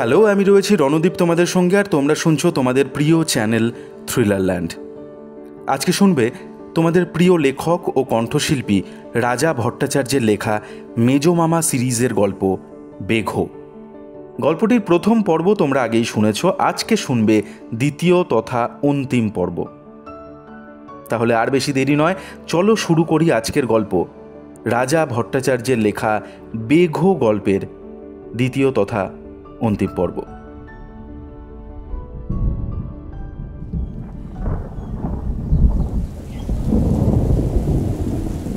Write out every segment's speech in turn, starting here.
Hello, আমি রয়েছি রণদীপ তোমাদের সঙ্গে, আর তোমরা শুনছো তোমাদের প্রিয় চ্যানেল থ্রিলারল্যান্ড। আজকে শুনবে তোমাদের প্রিয় লেখক ও কণ্ঠশিল্পী রাজা ভট্টাচার্যের লেখা মেজো মামা সিরিজের গল্প বেঘো। গল্পটির প্রথম পর্ব তোমরা আগেই শুনেছ, আজকে শুনবে দ্বিতীয় তথা অন্তিম পর্ব। তাহলে আর বেশি দেরি নয়, চলো শুরু করি আজকের গল্প, রাজা ভট্টাচার্যের লেখা বেঘো গল্পের দ্বিতীয় তথা অন্তিম পর্ব।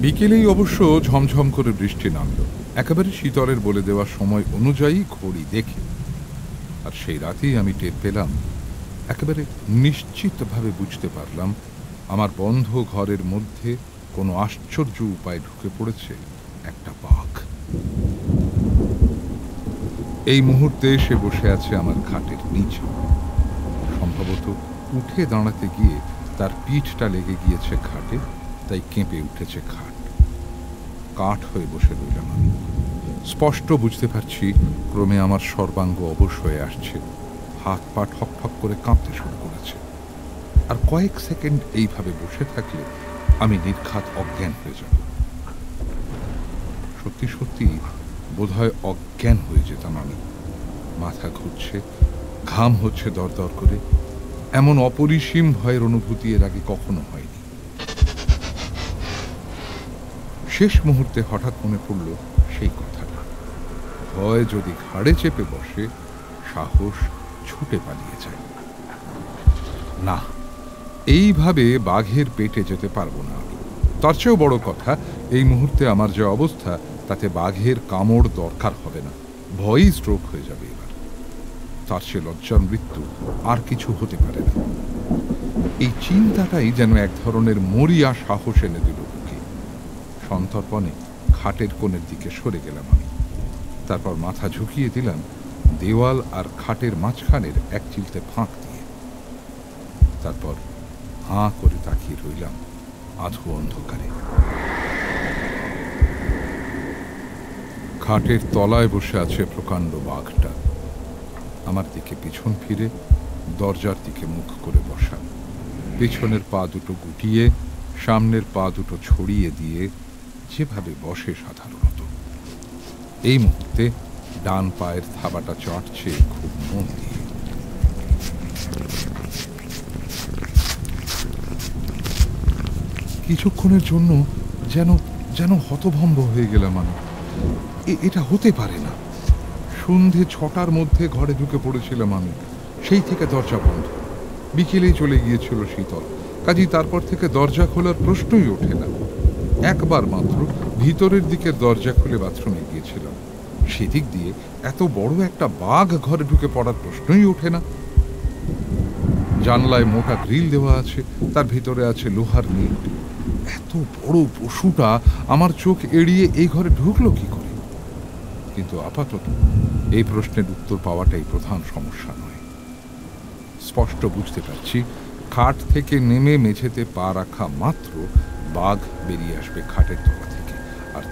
বিকেলেই অবশ্য ঝমঝম করে বৃষ্টি নামল, একেবারে শীতলের বলে দেওয়ার সময় অনুযায়ী ঘড়ি দেখে। আর সেই রাতেই আমি টের পেলাম, একেবারে নিশ্চিতভাবে বুঝতে পারলাম, আমার বন্ধ ঘরের মধ্যে কোনো আশ্চর্য উপায় ঢুকে পড়েছে একটা বাঘ। এই মুহূর্তে সে বসে আছে আমার খাটের নিচে। সম্ভবত উঠে দাঁড়াতে গিয়ে তার পিঠটা লেগে গিয়েছে খাটে, তাই কেঁপে উঠেছে খাট। কাঠ হয়ে বসে রইলাম আমি। স্পষ্ট বুঝতে পারছি ক্রমে আমার সর্বাঙ্গ অবশ হয়ে আসছে, হাত পা ঠক ঠক করে কাঁপতে শুরু করেছে। আর কয়েক সেকেন্ড এইভাবে বসে থাকলে আমি নির্ঘাত অজ্ঞান হয়ে যাব। সত্যি সত্যি বোধহয় অজ্ঞান হয়ে যেতাম আমি। মাথা ঘুরছে, ঘাম হচ্ছে দরদর করে। এমন অপরিসীম ভয়ের অনুভূতি এর আগে কখনো হয়নি। শেষ মুহূর্তে হঠাৎ মনে পড়ল সেই কথাটা, ভয় যদি ঘাড়ে চেপে বসে, সাহস ছুটে পালিয়ে যায়। না, এইভাবে বাঘের পেটে যেতে পারবো না আমি। তার চেয়েও বড় কথা, এই মুহূর্তে আমার যে অবস্থা, তাতে বাঘের কামড় দরকার হবে না, ভয়ই স্ট্রোক হয়ে যাবে এবার। তার চেয়ে লজ্জার মৃত্যু আর কিছু হতে পারে না। এই চিন্তাটাই যেন এক ধরনের মরিয়া সাহস এনে দিল বুকে। সন্তর্পণে খাটের কোণের দিকে সরে গেলাম আমি। তারপর মাথা ঝুঁকিয়ে দিলাম দেওয়াল আর খাটের মাঝখানের এক চিলতে ফাঁক দিয়ে। তারপর হাঁ করে তাকিয়ে রইলাম আধো অন্ধকারে। খাটের তলায় বসে আছে প্রকাণ্ড বাঘটা, আমার দিকে পিছন ফিরে দরজার দিকে মুখ করে বসা। পেছনের পা দুটো গুটিয়ে, সামনের পা দুটো ছড়িয়ে দিয়ে যেভাবে বসে সাধারণত, এই মুহূর্তে ডান পায়ের থাবাটা চাটছে খুব মন দিয়ে। কিছুক্ষণের জন্য যেন যেন হতভম্ব হয়ে গেলাম আমি। এটা হতে পারে না। সন্ধে 6টার মধ্যে ঘরে ঢুকে পড়েছিলাম আমি, সেই থেকে দরজা বন্ধ। বিকেলেই চলে গিয়েছিল শীতল, কাজেই তারপর থেকে দরজা খোলার প্রশ্নই ওঠে না। একবার মাত্র ভিতরের দিকের দরজা খুলে বাথরুমে গিয়েছিলাম, সেদিক দিয়ে এত বড় একটা বাঘ ঘরে ঢুকে পড়ার প্রশ্নই ওঠে না। জানলায় মোটা গ্রিল দেওয়া আছে, তার ভিতরে আছে লোহার নেট। এত বড় পশুটা আমার চোখ এড়িয়ে এই ঘরে ঢুকলো কি করে? কিন্তু আপাতত এই প্রশ্নের উত্তর পাওয়াটাই প্রধান সমস্যা নয়। স্পষ্ট বুঝতে পারছি, খাট থেকে নেমে মেঝেতে পা রাখা মাত্র বাঘ বেরিয়ে আসবে খাটের তলা থেকে। আর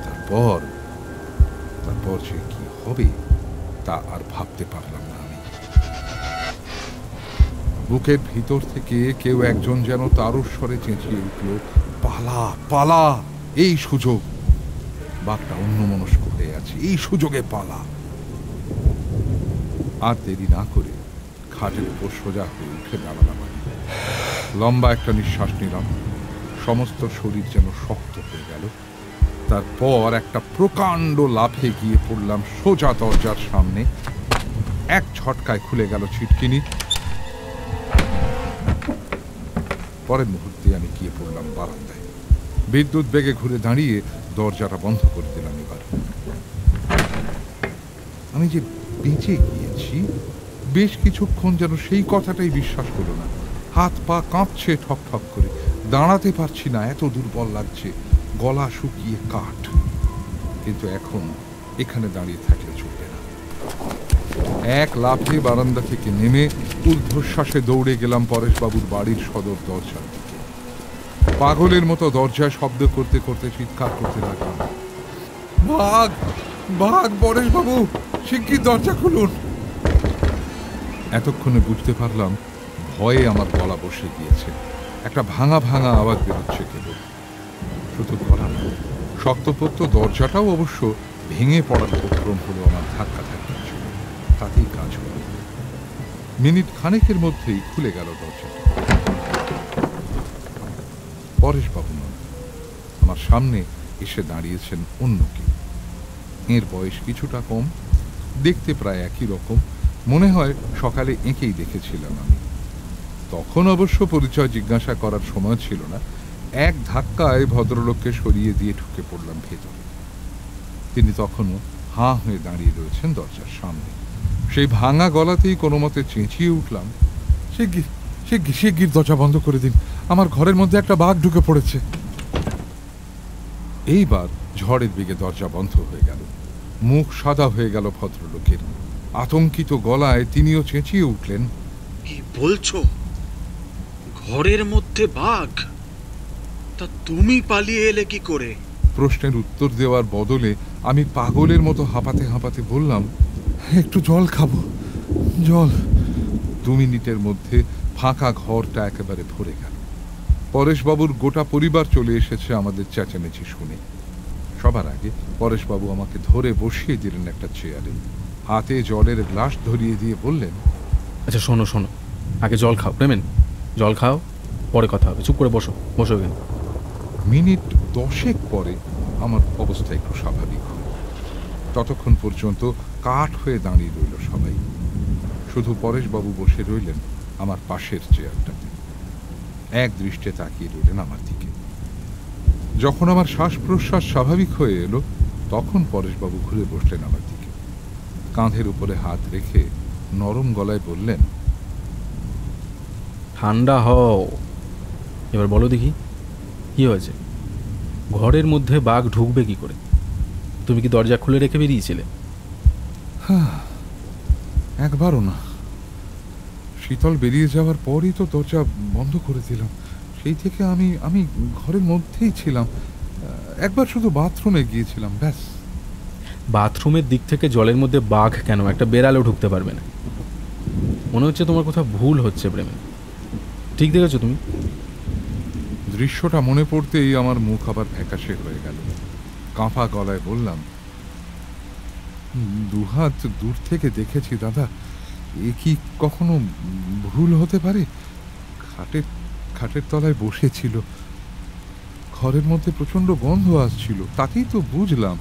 তারপর যে কি হবে তা আর ভাবতে পারলাম না আমি। বুকের ভিতর থেকে কেউ একজন যেন তারস্বরে চেঁচিয়ে উঠল, পালা পালা, এই সুযোগ। বাঘটা অন্যমনস্ক হয়ে আছে, এই সুযোগে পালা। আর দেরি না করে খাটের উপর সোজা হয়ে উঠে দাঁড়ালাম। লম্বা একটা নিঃশ্বাস নিলাম, সমস্ত শরীর যেন শক্ত হয়ে গেল। তারপর একটা প্রকাণ্ড লাফে গিয়ে পড়লাম সোজা দরজার সামনে। এক ঝটকায় খুলে গেল ছিটকিনি। পরের মুহূর্তে আমি গিয়ে পড়লাম বারান্দায়। বিদ্যুৎ বেগে ঘুরে দাঁড়িয়ে দরজাটা বন্ধ করে দিলাম। এবার আমি যে বেঁচে গিয়েছি, বেশ কিছুক্ষণ যেন সেই কথাটাই বিশ্বাস হলো না। হাত পা কাঁপছে ঠক ঠক করে, দাঁড়াতে পারছি না, এত দুর্বল লাগছে, গলা শুকিয়ে কাঠ। কিন্তু এখন এখানে দাঁড়িয়ে থাকলে চলবে না। এক লাফে বারান্দা থেকে নেমে ঊর্ধ্বশ্বাসে দৌড়ে গেলাম পরেশবাবুর বাড়ির সদর দরজার দিকে। পাগলের মতো দরজায় শব্দ করতে করতে চিৎকার করতে লাগলাম, বাঘ বাঘ, পরেশবাবু শিগগির দরজা খুলুন। এতক্ষণে বুঝতে পারলাম ভয়ে আমার গলা বসে গিয়েছে। একটা ভাঙা ভাঙা আওয়াজ বেরোচ্ছে কেবল। শুধু গলা না, শক্তপোক্ত দরজাটাও অবশ্য ভেঙে পড়ার উপক্রম হলো আমার ধাক্কা ধাক্কা ছিল। তাতেই কাজ হলো। মিনিট খানেকের মধ্যেই খুলে গেল দরজা। পরেশবাবু নন, আমার সামনে এসে দাঁড়িয়েছেন অন্য কেউ। এর বয়স কিছুটা কম, দেখতে প্রায় একই রকম। মনে হয় সকালে এঁকেই দেখেছিলাম আমি। তখন অবশ্য পরিচয় জিজ্ঞাসা করার সময় ছিল না। এক ধাক্কায় ভদ্রলোককে সরিয়ে দিয়ে ঢুকে পড়লাম ভেতরে। তিনি তখনও হাঁ হয়ে দাঁড়িয়ে রয়েছেন দরজার সামনে। সেই ভাঙা গলাতেই কোনো মতে চেঁচিয়ে উঠলাম, শিগগির দরজা বন্ধ করে দিন, আমার ঘরের মধ্যে একটা বাঘ ঢুকে পড়েছে। এইবার ঝড়ের বেগে দরজা বন্ধ হয়ে গেল। মুখ সাদা হয়ে গেল ভদ্রলোকের। আতঙ্কিত গলায় তিনিও চেঁচিয়ে উঠলেন, কি বলছো? ঘরের মধ্যে বাঘ? তা তুমি পালিয়ে এলে কি করে? প্রশ্নের উত্তর দেওয়ার বদলে আমি পাগলের মতো হাঁপাতে হাঁপাতে বললাম, একটু জল খাবো, জল। 2 মিনিটের মধ্যে ফাঁকা ঘরটা একেবারে ভরে গেল। পরেশবাবুর গোটা পরিবার চলে এসেছে আমাদের চেঁচামেচি শুনে। সবার আগে পরেশবাবু আমাকে ধরে বসিয়ে দিলেন একটা চেয়ারে। হাতে জলের গ্লাস ধরিয়ে দিয়ে বললেন, আচ্ছা শোনো শোনো, আগে জল খাও প্রেমেন, জল খাও, পরে কথা হবে। চুপ করে বসো, বসো এখানে। মিনিট 10 পরে আমার অবস্থা একটু স্বাভাবিক হল। ততক্ষণ পর্যন্ত কাঠ হয়ে দাঁড়িয়ে রইল সবাই। শুধু পরেশবাবু বসে রইলেন আমার পাশের চেয়ারটাতে। এক দৃষ্টে তাকিয়ে রইলেন আমার দিকে। যখন আমার শ্বাস প্রশ্বাস স্বাভাবিক হয়ে এলো, তখন পরেশবাবু ঘুরে বসলেন আমার দিকে। কাঁধের উপরে হাত রেখে নরম গলায় বললেন, ঠান্ডা হও। এবার বলো দেখি, কি হয়েছে? ঘরের মধ্যে বাঘ ঢুকবে কি করে? তুমি কি দরজা খুলে রেখে বেরিয়েছিলে? একবারও না। শীতল বেরিয়ে যাওয়ার পরই তো দরজা বন্ধ করে দিলাম। সেই থেকে আমি ঘরের মধ্যেই ছিলাম। একবার শুধু বাথরুমে গিয়েছিলাম, ব্যাস। বাথরুমের দিক থেকে জলের মধ্যে বাঘ কেন? একটা বেড়ালও ঢুকতে পারবে না। মনে হচ্ছে তোমার কোথাও ভুল হচ্ছে প্রেমে। ঠিক দেখেছো তুমি? দৃশ্যটা মনে পড়তেই আমার মুখ আবার ফ্যাকাশে হয়ে গেল। কাঁপা গলায় বললাম, 2 হাত দূর থেকে দেখেছি দাদা। এ কি কখনো ভুল হতে পারে? খাটের তলায় বসেছিল। ঘরের মধ্যে প্রচন্ড গন্ধ আসছিল, তাকেই তো বুঝলাম।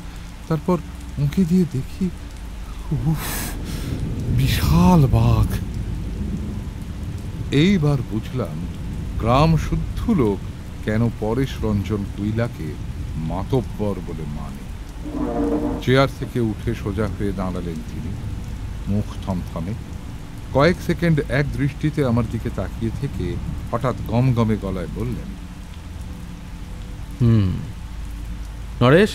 তারপর উঁকি দিয়ে দেখি, উফ, বিশাল বাঘ। এইবার বুঝলাম গ্রাম শুদ্ধ লোক কেন পরেশ রঞ্জন কুইলাকে মাতব্বর বলে মানে। চেয়ার থেকে উঠে সোজা হয়ে দাঁড়ালেন তিনি, মুখ থমথমে। কয়েক সেকেন্ড এক দৃষ্টিতে আমার দিকে তাকিয়ে থেকে হঠাৎ গমগমে গলায় বললেন, নরেশ,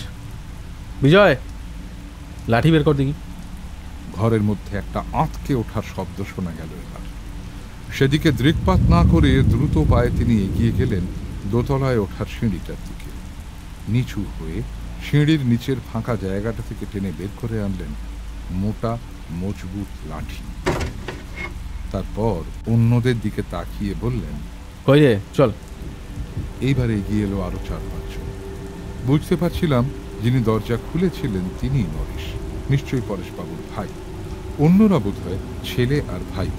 বিজয়, লাঠি বের কর দেখি। ঘরের মধ্যে একটা আঁতকে ওঠার শব্দ শোনা গেল। এবার সেদিকে দৃকপাত না করে দ্রুত পায়ে তিনি এগিয়ে গেলেন দোতলায় ওঠার সিঁড়িটার দিকে। নিচু হয়ে সিঁড়ির নিচের ফাঁকা জায়গাটা থেকে টেনে বের করে আনলেন মোটা মজবুত লাঠি। তারপর অন্যদের দিকে তাকিয়ে বললেন, কই রে, চল। এইবার এগিয়ে এলো আরো 4-5 জন। বুঝতে পারছিলাম যিনি দরজা খুলেছিলেন তিনি নরেশ, নিশ্চয়ই পরেশবাবুর ভাই। অন্যরা বোধ হয় ছেলে আর ভাই।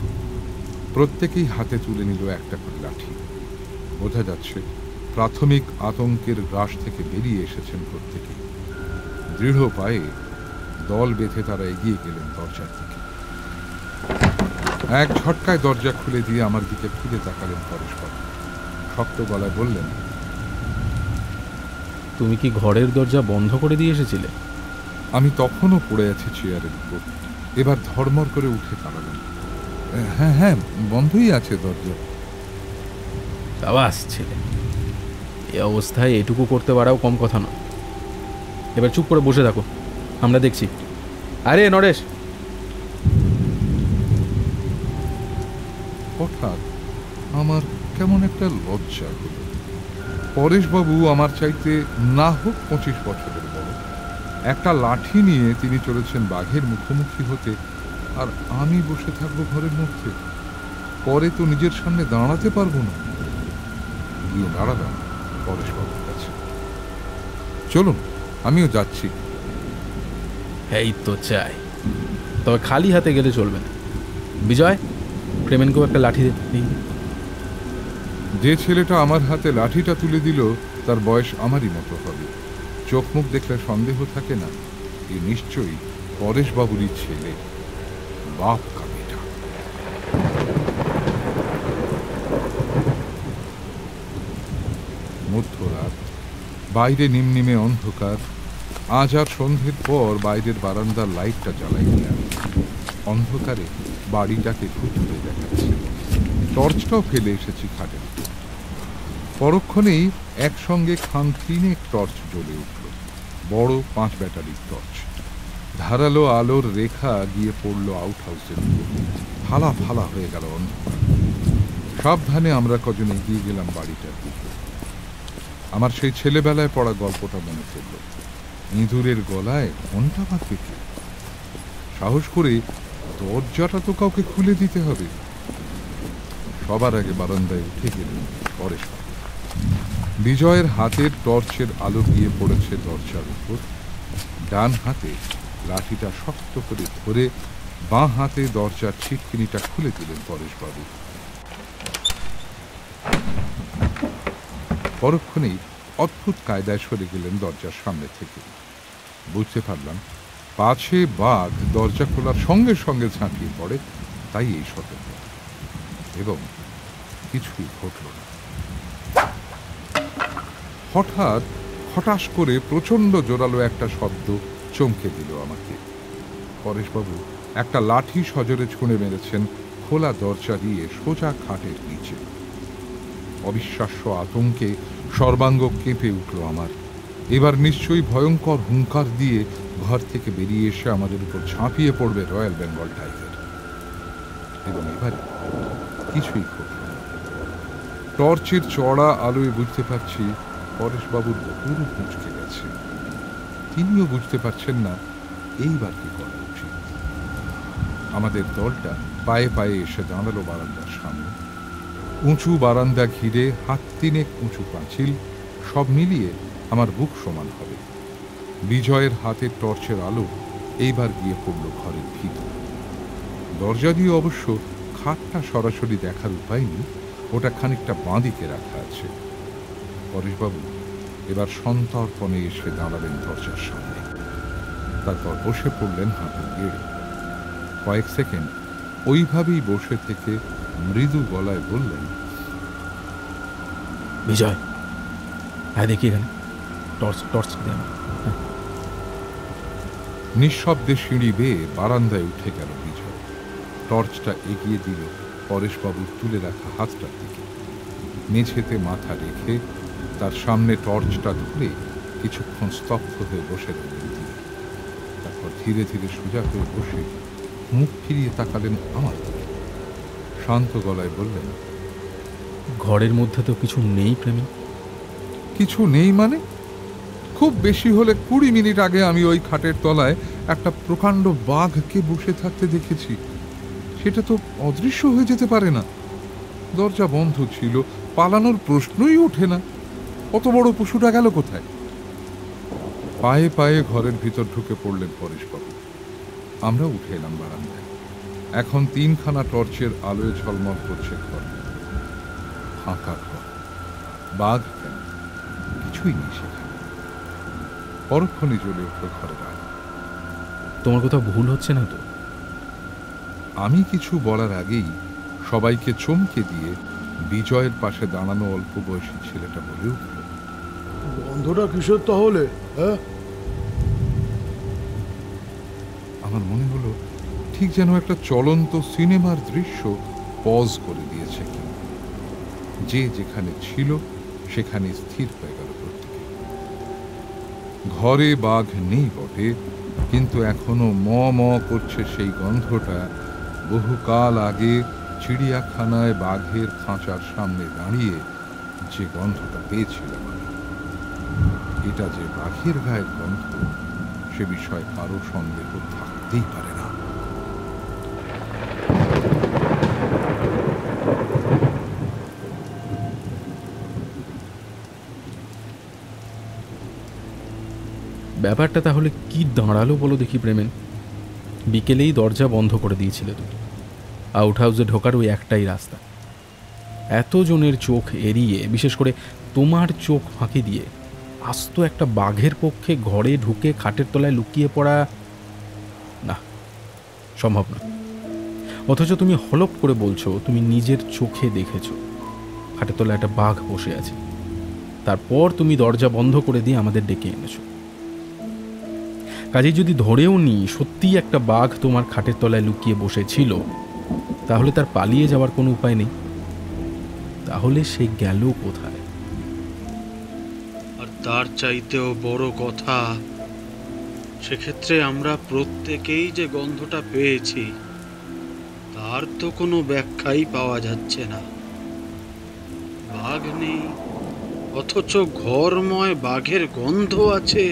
প্রত্যেকেই হাতে তুলে নিল একটা করে লাঠি। বোঝা যাচ্ছে প্রাথমিক আতঙ্কের গ্রাস থেকে বেরিয়ে এসেছেন প্রত্যেকেই। দৃঢ় পায়ে দল বেঁধে তারা এগিয়ে গেলেন দরজার দিকে। এক ঝটকায় দরজা খুলে দিয়ে আমার দিকে ফিরে তাকালেন পরেশবাবু। শক্ত গলায় বললেন, তুমি কি ঘরের দরজা বন্ধ করে দিয়ে এসেছিলে? আমি তখনও পড়ে আছি চেয়ারের উপর। এবার ধর্মর করে উঠে দাঁড়ালেন। হ্যাঁ হ্যাঁ, বন্ধই আছে দরজা। সাবাস ছেলে, এই অবস্থায় এটুকু করতে পারাও কম কথা নয়। এবার চুপ করে বসে থাকো, আমরা দেখছি। আরে নরেশ। হঠাৎ আমার কেমন একটা লজ্জা হলো। পরেশবাবু আমার চাইতে না হোক 25 বছরের বড়। একটা লাঠি নিয়ে তিনি চলেছেন বাঘের মুখোমুখি হতে, আর আমি বসে থাকবো ঘরের মধ্যে? পরে তো নিজের সামনে দাঁড়াতে পারবো না। গিয়ে দাঁড়ালাম পরেশবাবুর কাছে। চলুন, আমিও যাচ্ছি। এই তো চাই, তবে খালি হাতে গেলে চলবে না। বিজয়, প্রেমেনকেও একটা লাঠি দিই। যে ছেলেটা আমার হাতে লাঠিটা তুলে দিল তার বয়স আমারই মতো হবে। চোখ মুখ দেখলে সন্দেহ থাকে না, এ নিশ্চয়ই পরেশবাবুরই ছেলে। বাপ কামিটা। মধ্যরাত, বাইরে নিমনিমে অন্ধকার। আজ আর সন্ধ্যের পর বাইরের বারান্দার লাইটটা জ্বালাই দিলাম। অন্ধকারে বাড়িটাকে ঘুরে দেখাচ্ছে। টর্চটাও ফেলে এসেছি খাটের। পরক্ষণেই একসঙ্গে খান তিনেক টর্চ জ্বলে উঠল, বড় 5 ব্যাটারির টর্চ। ধারালো আলোর রেখা গিয়ে পড়ল আউট হাউসের উপর। ফালা ফালা হয়ে গেল অন্ধকার। সাবধানে আমরা কজন এগিয়ে গেলাম বাড়িটার দিকে। আমার সেই ছেলেবেলায় পড়া গল্পটা মনে পড়ল। ইঁদুরের গলায় ঘন্টা বাঁধবে কে? সাহস করে দরজাটা তো কাউকে খুলে দিতে হবে। সবার আগে বারান্দায় উঠে গেলেন পরেশবাবু। বিজয়ের হাতের টর্চের আলো গিয়ে পড়েছে দরজার উপর। ডান হাতে লাঠিটা শক্ত করে ধরে বাঁ হাতে দরজার ছিটকিনিটা খুলে দিলেন পরেশবাবু। পরক্ষণেই অদ্ভুত কায়দায় সরে গেলেন দরজার সামনে থেকে। বুঝতে পারলাম পাছে বাঘ দরজা খোলার সঙ্গে সঙ্গে ঝাঁপিয়ে পড়ে, তাই এই সতর্কতা। এবং কিছুই ঘটল না। হঠাৎ হঠাৎ করে প্রচন্ড জোরালো একটা শব্দ চমকে দিল আমাকে। পরেশবাবু একটা লাঠি সজোরে ছুঁড়ে মেরেছেন খোলা দরজা দিয়ে সোজা খাটের নিচে। অবিশ্বাস্য আতঙ্কে সর্বাঙ্গ কেঁপে উঠল আমার। এবার নিশ্চয়ই ভয়ঙ্কর হুঙ্কার দিয়ে ঘর থেকে বেরিয়ে এসে আমাদের উপর ঝাঁপিয়ে পড়বে রয়্যাল বেঙ্গল টাইগার। এবং এবারে কিছুই ঘটল না। টর্চের চড়া আলোয় বুঝতে পারছি পরেশবাবুর পুরো মুচকে গেছে। তিনিও বুঝতে পারছেন না এইবার কি করা উচিত। আমাদের দলটা পায়ে পায়ে এসে দাঁড়ালো বারান্দার সামনে। উঁচু বারান্দা ঘিরে হাত তিনেক উঁচু পাঁচিল, সব মিলিয়ে আমার বুক সমান হবে। বিজয়ের হাতের টর্চের আলো এইবার গিয়ে পড়ল ঘরের ভিতর। দরজা দিয়ে অবশ্য খাটটা সরাসরি দেখার উপায় নেই, ওটা খানিকটা বাঁদিকে রাখা আছে। পরেশবাবু এবার সন্তর্পণে এসে দাঁড়ালেন দরজার সামনে। তারপর বসে পড়লেন হাঁটু গেড়ে। কয়েক সেকেন্ড ওইভাবেই বসে থেকে মৃদু গলায় বললেন, বিজয়, হ্যাঁ দেখি এখানে টর্চ টর্চ দে আমার। নিঃশব্দে সিঁড়ি বেয়ে বারান্দায় উঠে গেল বিজয়। টর্চটা এগিয়ে দিল পরেশবাবুর তুলে রাখা হাতটার দিকে। মেঝেতে মাথা রেখে তার সামনে টর্চটা ধরে কিছুক্ষণ স্তব্ধ হয়ে বসে রইলেন তিনি। তারপর ধীরে ধীরে সোজা হয়ে বসে মুখ ফিরিয়ে তাকালেন আমার দিকে। শান্ত গলায় বললেন, ঘরের মধ্যে তো কিছু নেই প্রেমী। কিছু নেই মানে? খুব বেশি হলে 20 মিনিট আগে আমি ওই খাটের তলায় একটা প্রকাণ্ড বাঘকে বসে থাকতে দেখেছি। সেটা তো অদৃশ্য হয়ে যেতে পারে না। দরজা বন্ধ ছিল, পালানোর প্রশ্নই ওঠে না। অত বড় পশুটা গেল কোথায়? পায়ে পায়ে ঘরের ভিতর ঢুকে পড়লেন পরেশবাবু। আমরা উঠে এলাম বারান্দায়। এখন 3খানা টর্চের আলোয় ঝলমল করছে ঘর। ফাঁকা ঘর। বাঘ কেন? কিছুই নেই সেখানে। পরক্ষণে জ্বলে উঠল ঘরের আলো। তোমার কোথাও ভুল হচ্ছে না তো? আমি কিছু বলার আগেই সবাইকে চমকে দিয়ে বিজয়ের পাশে দাঁড়ানো অল্প বয়সী ছেলেটা বলে উঠল, বন্ধটা কিসের তাহলে? হ্যাঁ, আমার মনে হলো ঠিক যেন একটা চলন্ত সিনেমার দৃশ্য পজ করে দিয়েছে কেউ। যে যেখানে ছিল সেখানে স্থির হয়ে গেল প্রত্যেকে। ঘরে বাঘ নেই বটে, কিন্তু এখনো ম ম করছে সেই গন্ধটা বহুকাল আগে চিড়িয়াখানায় বাঘের খাঁচার সামনে দাঁড়িয়ে যে গন্ধটা পেয়েছিলাম আমি। এটা যে বাঘের গায়ের গন্ধ সে বিষয়ে কারো সন্দেহ থাকতেই পারে না। ব্যাপারটা তাহলে কি দাঁড়ালো বলো দেখি প্রেমেন? বিকেলেই দরজা বন্ধ করে দিয়েছিলে তুমি। আউট হাউসে ঢোকার ওই একটাই রাস্তা। এতজনের চোখ এড়িয়ে, বিশেষ করে তোমার চোখ ফাঁকি দিয়ে আস্ত একটা বাঘের পক্ষে ঘরে ঢুকে খাটের তলায় লুকিয়ে পড়া না, সম্ভব না। অথচ তুমি হলপ করে বলছো তুমি নিজের চোখে দেখেছো খাটের তলায় একটা বাঘ বসে আছে। তারপর তুমি দরজা বন্ধ করে দিয়ে আমাদের ডেকে এনেছো। কাজে যদি ধরেও নি সত্যিই একটা বাঘ তোমার খাটের তলায় লুকিয়ে বসেছিল, তাহলে তার পালিয়ে যাওয়ার কোনো উপায় নেই। তাহলে সে গেল কোথায়? আর তার চাইতেও বড় কথা, সেক্ষেত্রে আমরা প্রত্যেকেই যে গন্ধটা পেয়েছি তার তো কোনো ব্যাখ্যাই পাওয়া যাচ্ছে না। বাঘ নেই, অথচ ঘরময় বাঘের গন্ধ আছে।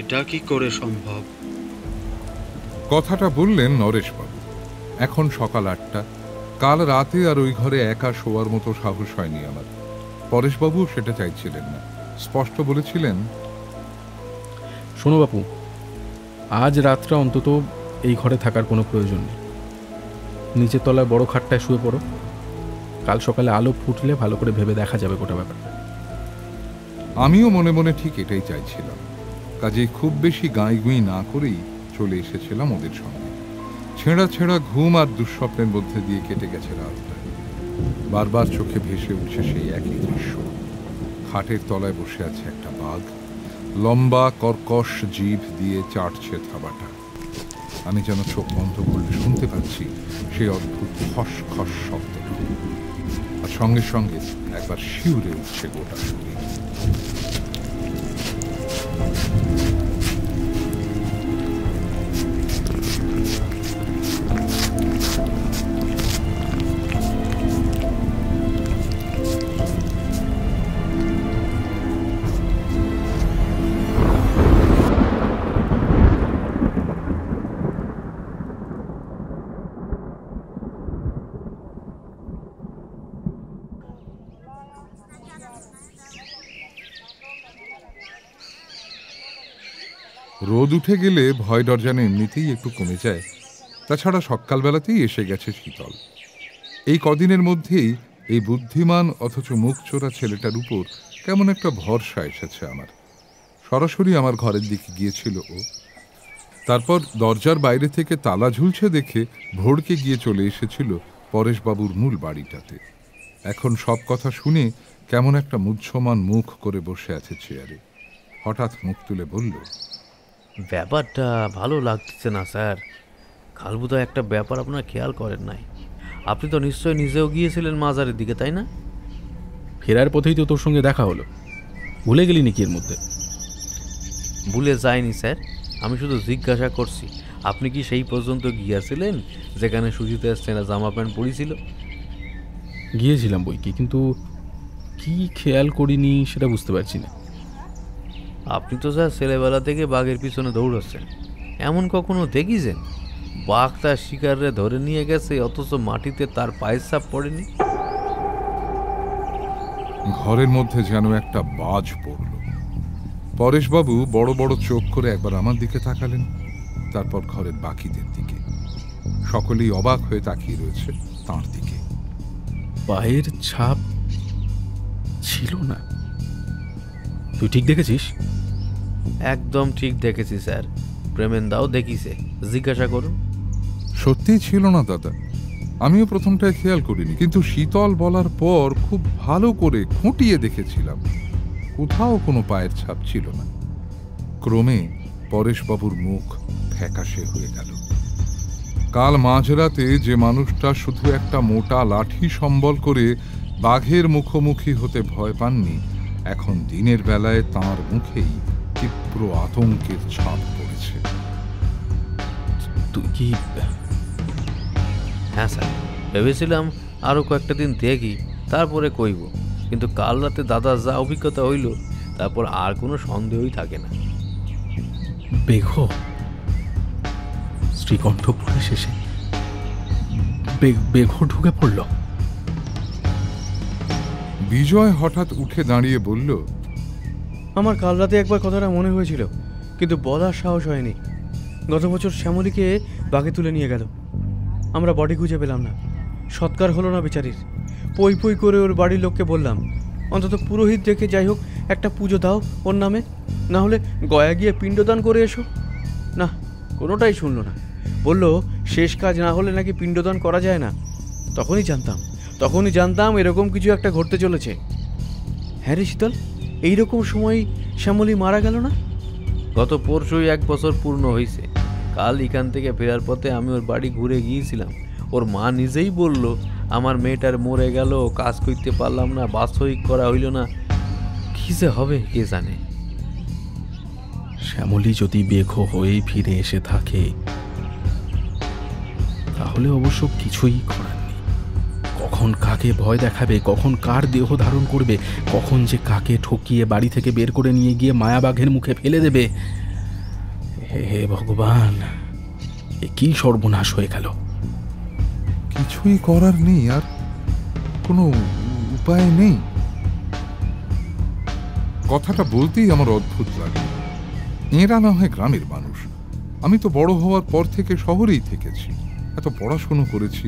এটা কি করে সম্ভব? কথাটা বললেন নরেশবাবু। এখন সকাল 8টা। কাল রাতে আর ওই ঘরে একা শোয়ার মতো সাহস হয়নি আমার। পরেশবাবু সেটা চাইছিলেন না, স্পষ্ট বলেছিলেন, শোনো বাপু, আজ রাতটা অন্তত এই ঘরে থাকার কোনো প্রয়োজন নেই। নিচের তলায় বড় খাটটায় শুয়ে পড়ো। কাল সকালে আলো ফুটলে ভালো করে ভেবে দেখা যাবে গোটা ব্যাপারটা। আমিও মনে মনে ঠিক এটাই চাইছিলাম। কাজেই খুব বেশি গাঁইগুঁই না করেই চলে এসেছিলাম ওদের সঙ্গে। ছেঁড়া ছেঁড়া ঘুম আর দুঃস্বপ্নের মধ্যে দিয়ে কেটে গেছে রাতটা। বারবার চোখে ভেসে উঠছে সেই একই দৃশ্য। খাটের তলায় বসে আছে একটা বাঘ, লম্বা কর্কশ জিভ দিয়ে চাটছে থাবাটা। আমি যেন চোখ বন্ধ করলে শুনতে পাচ্ছি সেই অদ্ভুত খস খস শব্দটা, আর সঙ্গে সঙ্গে একবার শিউরে উঠছে গোটা শরীর। রোদ উঠে গেলে ভয় ডর যেন এমনিতেই একটু কমে যায়। তাছাড়া সকালবেলাতেই এসে গেছে শীতল। এই কদিনের মধ্যেই এই বুদ্ধিমান অথচ মুখ চোরা ছেলেটার উপর কেমন একটা ভরসা এসেছে আমার। সরাসরি আমার ঘরের দিকে গিয়েছিল ও। তারপর দরজার বাইরে থেকে তালা ঝুলছে দেখে ভোরকে গিয়ে চলে এসেছিল পরেশবাবুর মূল বাড়িটাতে। এখন সব কথা শুনে কেমন একটা মুহ্যমান মুখ করে বসে আছে চেয়ারে। হঠাৎ মুখ তুলে বলল, ব্যাপারটা ভালো লাগতেছে না স্যার। কালবুদা একটা ব্যাপার আপনার খেয়াল করেন নাই। আপনি তো নিশ্চয়ই নিজেও গিয়েছিলেন মাজারের দিকে, তাই না? ফেরার পথেই তো তোর সঙ্গে দেখা হলো। ভুলে গেলি নাকি এর মধ্যে? ভুলে যায়নি স্যার, আমি শুধু জিজ্ঞাসা করছি আপনি কি সেই পর্যন্ত গিয়েছিলেন যেখানে সুজিতে সেনা জামা প্যান্ট পরেছিল? গিয়েছিলাম বই কি, কিন্তু কি খেয়াল করিনি সেটা বুঝতে পারছি না। আপনি তো স্যার ছেলেবেলা থেকে বাঘের পিছনে দৌড়াচ্ছেন, এমন কখনো দেখিছেন বাঘ তার শিকারে ধরে নিয়ে গেছে অথচ মাটিতে তার পায়ের ছাপ পড়েনি? ঘরের মধ্যে যেন একটা বাজ পড়ল। পরেশবাবু বড় বড় চোখ করে একবার আমার দিকে তাকালেন, তারপর ঘরের বাকিদের দিকে। সকলেই অবাক হয়ে তাকিয়ে রয়েছে তাঁর দিকে। পায়ের ছাপ ছিল না। তুই ঠিক দেখেছিস? একদম ঠিক দেখেছি স্যার, প্রেমেন্দাও দেখিছে, জিজ্ঞাসা করুন। সত্যিই ছিল না দাদা, আমিও প্রথমটায় খেয়াল করিনি, কিন্তু শীতল বলার পর খুব ভালো করে খুঁটিয়ে দেখেছিলাম, কোথাও কোনো পায়ের ছাপ ছিল না। ক্রমে পরেশবাবুর মুখ ফ্যাকাশে হয়ে গেল। কাল মাঝরাতে যে মানুষটা শুধু একটা মোটা লাঠি সম্বল করে বাঘের মুখোমুখি হতে ভয় পাননি, এখন দিনের বেলায় তাঁর মুখেই তীব্র আতঙ্কের ছাপ পড়েছে। তুই কি? হ্যাঁ স্যার, ভেবেছিলাম আরও কয়েকটা দিন দেখি তারপরে কইব, কিন্তু কাল রাতে দাদার যা অভিজ্ঞতা হইল তারপর আর কোনো সন্দেহই থাকে না। বেঘ শ্রীকণ্ঠপুরে শেষে বেঘ ঢুকে পড়ল। বিজয় হঠাৎ উঠে দাঁড়িয়ে বলল, আমার কাল রাতে একবার কথাটা মনে হয়েছিল, কিন্তু বলার সাহস হয়নি। গত বছর শ্যামলীকে বাগে তুলে নিয়ে গেল, আমরা বডি খুঁজে পেলাম না, সৎকার হলো না বেচারির। পই পই করে ওর বাড়ির লোককে বললাম, অন্তত পুরোহিত ডেকে যাই হোক একটা পুজো দাও ওর নামে, না হলে গয়া গিয়ে পিণ্ডদান করে এসো। না, কোনোটাই শুনলো না। বলল শেষ কাজ না হলে নাকি পিণ্ডদান করা যায় না। তখনই জানতাম এরকম কিছু একটা ঘটতে চলেছে। হ্যাঁ রে শীতল, এইরকম সময় শ্যামলী মারা গেল না? গত পরশুই 1 বছর পূর্ণ হয়েছে। কাল এখান থেকে ফেরার পথে আমি ওর বাড়ি ঘুরে গিয়েছিলাম। ওর মা নিজেই বলল, আমার মেয়েটার মরে গেল, কাজ করতে পারলাম না, বাৎসরিক করা হইল না, কী যে হবে কে জানে। শ্যামলী যদি বেঘো হয়েই ফিরে এসে থাকে তাহলে অবশ্য কিছুই করার নেই। কখন কাকে ভয় দেখাবে, কখন কার দেহ ধারণ করবে, কখন যে কাকে ঠকিয়ে বাড়ি থেকে বের করে নিয়ে গিয়ে মায়াবাঘের মুখে ফেলে দেবে, হে ভগবান, এ কি সর্বনাশ হয়ে গেল। কিছুই করার নেই, আর কোনো উপায় নেই। কথাটা বলতেই আমার অদ্ভুত লাগে। এরা না হয় গ্রামের মানুষ, আমি তো বড় হওয়ার পর থেকে শহরেই থেকেছি, এত পড়াশুনো করেছি।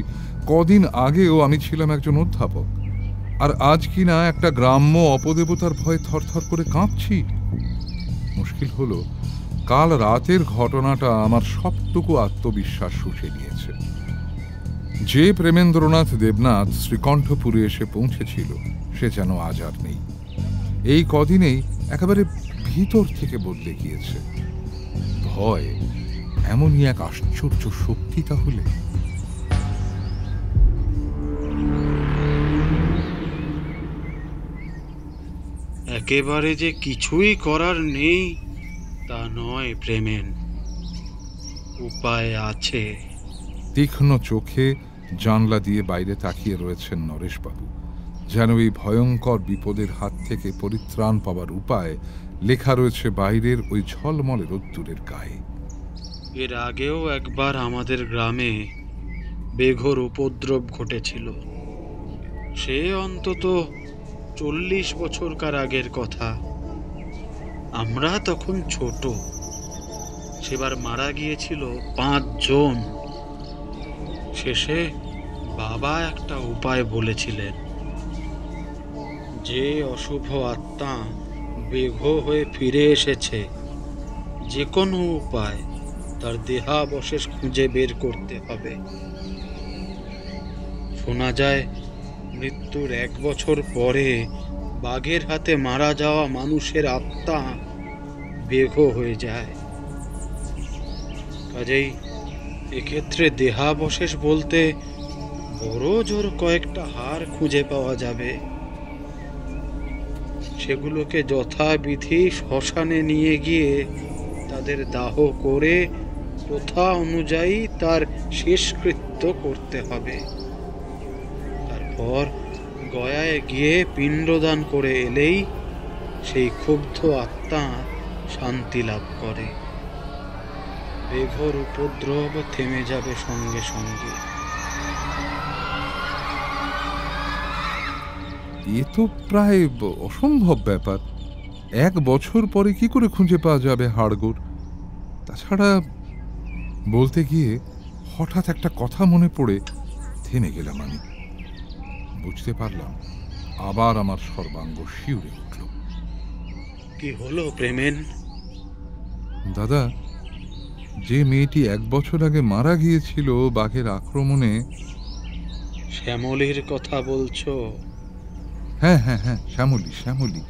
কদিন আগেও আমি ছিলাম একজন অধ্যাপক, আর আজ কি না একটা গ্রাম্য অপদেবতার ভয়ে থরথর করে কাঁপছি। মুশকিল হলো, কাল রাতের ঘটনাটা আমার সবটুকু আত্মবিশ্বাস শুষে নিয়েছে। যে প্রেমেন্দ্রনাথ দেবনাথ শ্রীকণ্ঠপুরে এসে পৌঁছেছিল সে যেন আজ আর নেই। এই কদিনেই একেবারে ভিতর থেকে বদলে গিয়েছে। ভয় এমনই এক আশ্চর্য শক্তি তাহলে। একেবারে যে কিছুই করার নেই তা নয় প্রেমেন, উপায় আছে। তীক্ষ্ণ চোখে জানলা দিয়ে বাইরে তাকিয়ে রয়েছেন নরেশবাবু, যেন এই ভয়ঙ্কর বিপদের হাত থেকে পরিত্রাণ পাওয়ার উপায় লেখা রয়েছে বাইরের ওই ঝলমলে রোদ্দুরের গায়ে। এর আগেও একবার আমাদের গ্রামে বেঘোর উপদ্রব ঘটেছিল। সে অন্তত 40 বছরকার আগের কথা। আমরা তখন ছোট। সেবার মারা গিয়েছিল 5 জন। শেষে বাবা একটা উপায় বলেছিলেন। যে অশুভ আত্মা বেঘো হয়ে ফিরে এসেছে, যে কোনো উপায় তার দেহাবশেষ খুঁজে বের করতে হবে। শোনা যায় মৃত্যুর 1 বছর পরে বাঘের হাতে মারা যাওয়া মানুষের আত্মা বেঘো হয়ে যায়। কাজেই এক্ষেত্রে দেহাবশেষ বলতে বড় জোর কয়েকটা হাড় খুঁজে পাওয়া যাবে। সেগুলোকে যথাবিধি শ্মশানে নিয়ে গিয়ে তাদের দাহ করে প্রথা অনুযায়ী তার শেষকৃত্য করতে হবে। তারপর গয়ায় গিয়ে পিণ্ডদান করে এলেই সেই ক্ষুব্ধ আত্মা শান্তি লাভ করে। বেঘোর উপদ্রব থেমে যাবে সঙ্গে সঙ্গে। এ তো প্রায় অসম্ভব ব্যাপার। 1 বছর পরে কি করে খুঁজে পাওয়া যাবে হাড়গোড়? তাছাড়া বলতে গিয়ে হঠাৎ একটা কথা মনে পড়ে থেমে গেলাম আমি। বুঝতে পারলাম আবার আমার সর্বাঙ্গ শিউরে উঠল। কি হলো প্রেমেন? দাদা, যে মেয়েটি 1 বছর আগে মারা গিয়েছিল বাঘের আক্রমণে। শ্যামলীর কথা বলছো? হ্যাঁ হ্যাঁ হ্যাঁ, শ্যামলী।